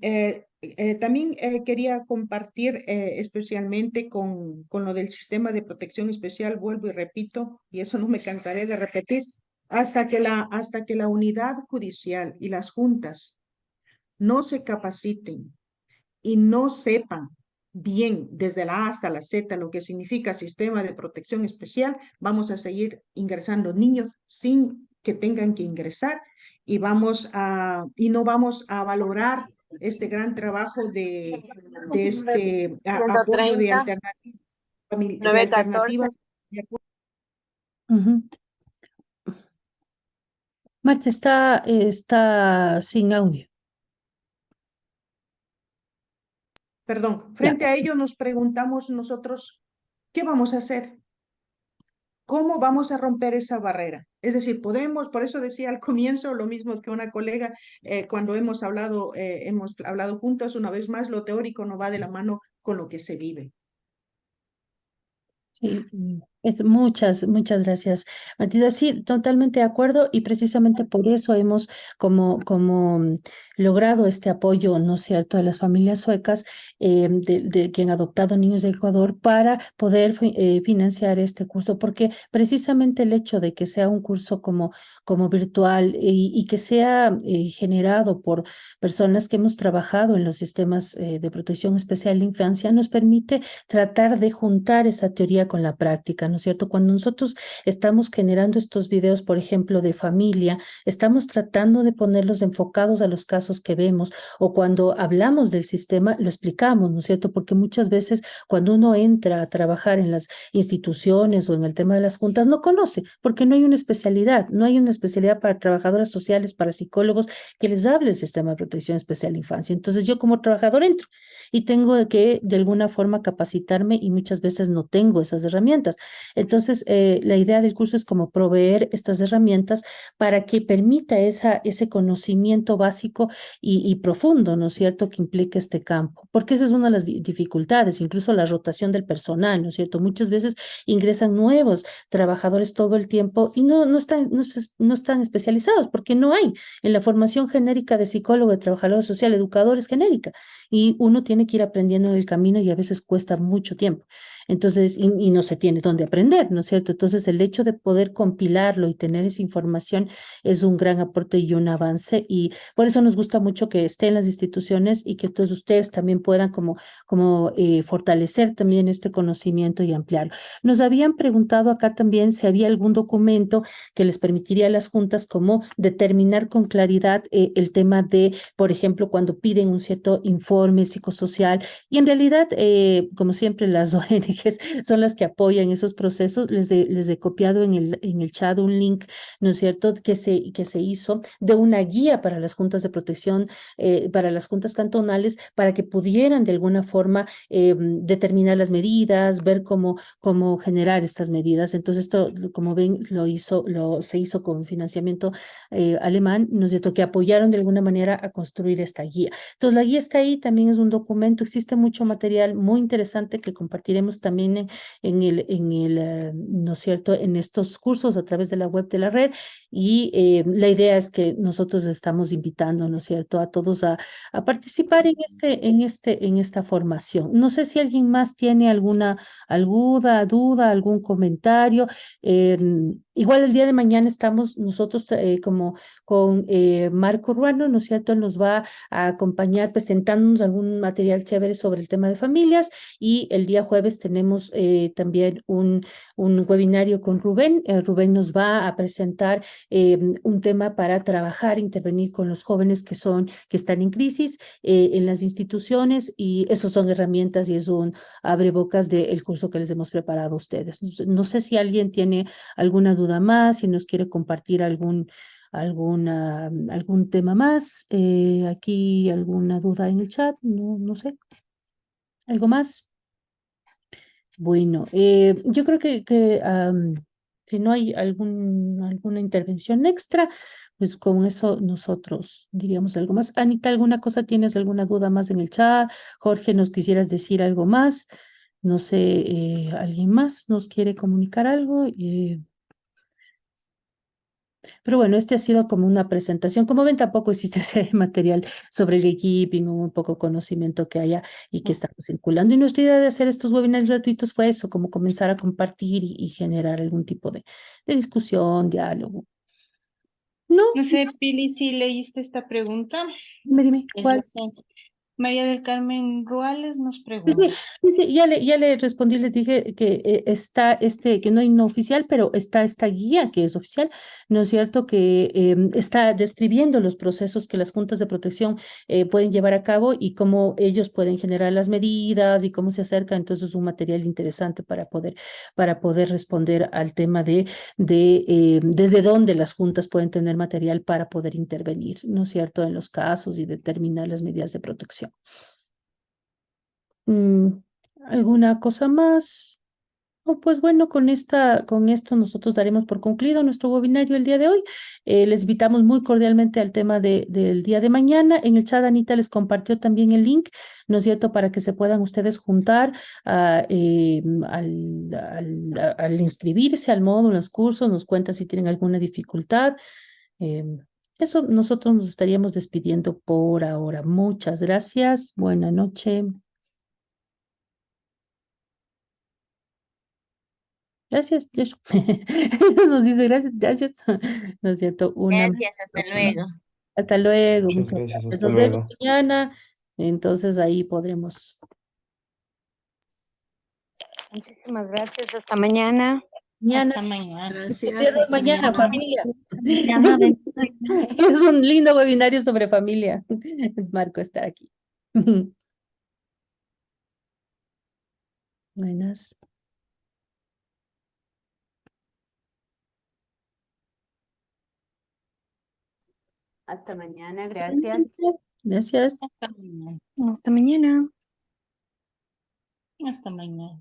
también quería compartir especialmente con lo del sistema de protección especial, vuelvo y repito, y eso no me cansaré de repetir, hasta que la unidad judicial y las juntas no se capaciten y no sepan bien desde la A hasta la Z lo que significa sistema de protección especial, vamos a seguir ingresando niños sin que tengan que ingresar y no vamos a valorar este gran trabajo de apoyo de 130, alternativas. Ujú. Marta, está sin audio. Perdón, frente a ello nos preguntamos nosotros, ¿qué vamos a hacer? ¿Cómo vamos a romper esa barrera? Es decir, por eso decía al comienzo lo mismo que una colega, cuando hemos hablado juntos una vez más, lo teórico no va de la mano con lo que se vive. Sí, muchas gracias, Matilda. Sí, totalmente de acuerdo y precisamente por eso hemos logrado este apoyo, ¿no es cierto?, de las familias suecas de que han adoptado niños de Ecuador para poder financiar este curso, porque precisamente el hecho de que sea un curso como virtual y que sea generado por personas que hemos trabajado en los sistemas de protección especial de infancia nos permite tratar de juntar esa teoría con la práctica, ¿no es cierto? Cuando nosotros estamos generando estos videos, por ejemplo, de familia, estamos tratando de ponerlos enfocados a los casos que vemos, o cuando hablamos del sistema, lo explicamos, ¿no es cierto? Porque muchas veces cuando uno entra a trabajar en las instituciones o en el tema de las juntas, no conoce, porque no hay una especialidad, no hay una especialidad para trabajadoras sociales, para psicólogos que les hable el sistema de protección especial de infancia. Entonces yo como trabajador entro y tengo que de alguna forma capacitarme y muchas veces no tengo esas herramientas. Entonces, la idea del curso es como proveer estas herramientas para que permita ese conocimiento básico y profundo, ¿no es cierto?, que implica este campo, porque esa es una de las dificultades, incluso la rotación del personal, ¿no es cierto? Muchas veces ingresan nuevos trabajadores todo el tiempo y no están especializados porque no hay en la formación genérica de psicólogo, de trabajador social, educador es genérica y uno tiene que ir aprendiendo en el camino y a veces cuesta mucho tiempo. Entonces, y no se tiene dónde aprender, ¿no es cierto? Entonces, el hecho de poder compilarlo y tener esa información es un gran aporte y un avance y por eso nos gusta mucho que esté en las instituciones y que todos ustedes también puedan como fortalecer también este conocimiento y ampliarlo. Nos habían preguntado acá también si había algún documento que les permitiría a las juntas como determinar con claridad el tema de, por ejemplo, cuando piden un cierto informe psicosocial y en realidad, como siempre, las ONGs son las que apoyan esos procesos. Les he copiado en el chat un link, ¿no es cierto?, que se hizo de una guía para las juntas de protección, para las juntas cantonales, para que pudieran de alguna forma determinar las medidas, ver cómo generar estas medidas. Entonces, esto, como ven, se hizo con financiamiento alemán, ¿no es cierto?, que apoyaron de alguna manera a construir esta guía. Entonces, la guía está ahí, también es un documento, existe mucho material muy interesante que compartiremos también ¿no es cierto?, en estos cursos a través de la web de la red y la idea es que nosotros estamos invitando, ¿no es cierto?, a todos a participar en esta formación. No sé si alguien más tiene alguna duda, algún comentario. Igual el día de mañana estamos nosotros como con Marco Ruano, ¿no es cierto? Él nos va a acompañar presentándonos algún material chévere sobre el tema de familias y el día jueves tenemos también un webinario con Rubén. Rubén nos va a presentar un tema para trabajar, intervenir con los jóvenes que están en crisis en las instituciones y eso son herramientas y es un abrebocas del curso que les hemos preparado a ustedes. No sé si alguien tiene alguna duda más, si nos quiere compartir algún tema más. Aquí alguna duda en el chat, no sé. ¿Algo más? Bueno, yo creo que si no hay alguna intervención extra, pues con eso nosotros diríamos algo más. Anita, ¿alguna cosa tienes, alguna duda más en el chat? Jorge, ¿nos quisieras decir algo más? No sé, ¿alguien más nos quiere comunicar algo? Pero bueno, este ha sido como una presentación. Como ven, tampoco existe ese material sobre el gatekeeping o un poco conocimiento que haya y que estamos circulando. Y nuestra idea de hacer estos webinars gratuitos fue eso, como comenzar a compartir y generar algún tipo de discusión, diálogo. No, No sé, Pili, si leíste esta pregunta. dime, ¿cuál? María del Carmen Ruales nos Sí, pregunta. ya le respondí, les dije que está que no hay no oficial, pero está esta guía que es oficial, ¿no es cierto? Que está describiendo los procesos que las juntas de protección pueden llevar a cabo y cómo ellos pueden generar las medidas y cómo se acerca. Entonces, es un material interesante para poder responder al tema de desde dónde las juntas pueden tener material para poder intervenir, ¿no es cierto? En los casos y determinar las medidas de protección. Mm, ¿Alguna cosa más? Oh, pues bueno, con esto nosotros daremos por concluido nuestro webinario el día de hoy. Les invitamos muy cordialmente al tema del día de mañana. En el chat Anita les compartió también el link, ¿no es cierto?, para que se puedan ustedes juntar al inscribirse al módulo, los cursos, nos cuentan si tienen alguna dificultad. Eso nosotros nos estaríamos despidiendo por ahora. Muchas gracias. Buena noche. Gracias, Josh. Nos dice gracias. ¿No es cierto? Gracias, hasta luego. Hasta luego, Muchas muchas gracias, gracias. hasta Nos vemos luego. mañana. Entonces ahí podremos. Muchísimas gracias, hasta mañana. Mañana. Hasta mañana. Gracias, hasta Mañana, mañana. familia. Mañana de- Es un lindo webinario sobre familia. Marco está aquí. Buenas. Hasta mañana, gracias. Gracias. Hasta mañana. Hasta mañana. Hasta mañana.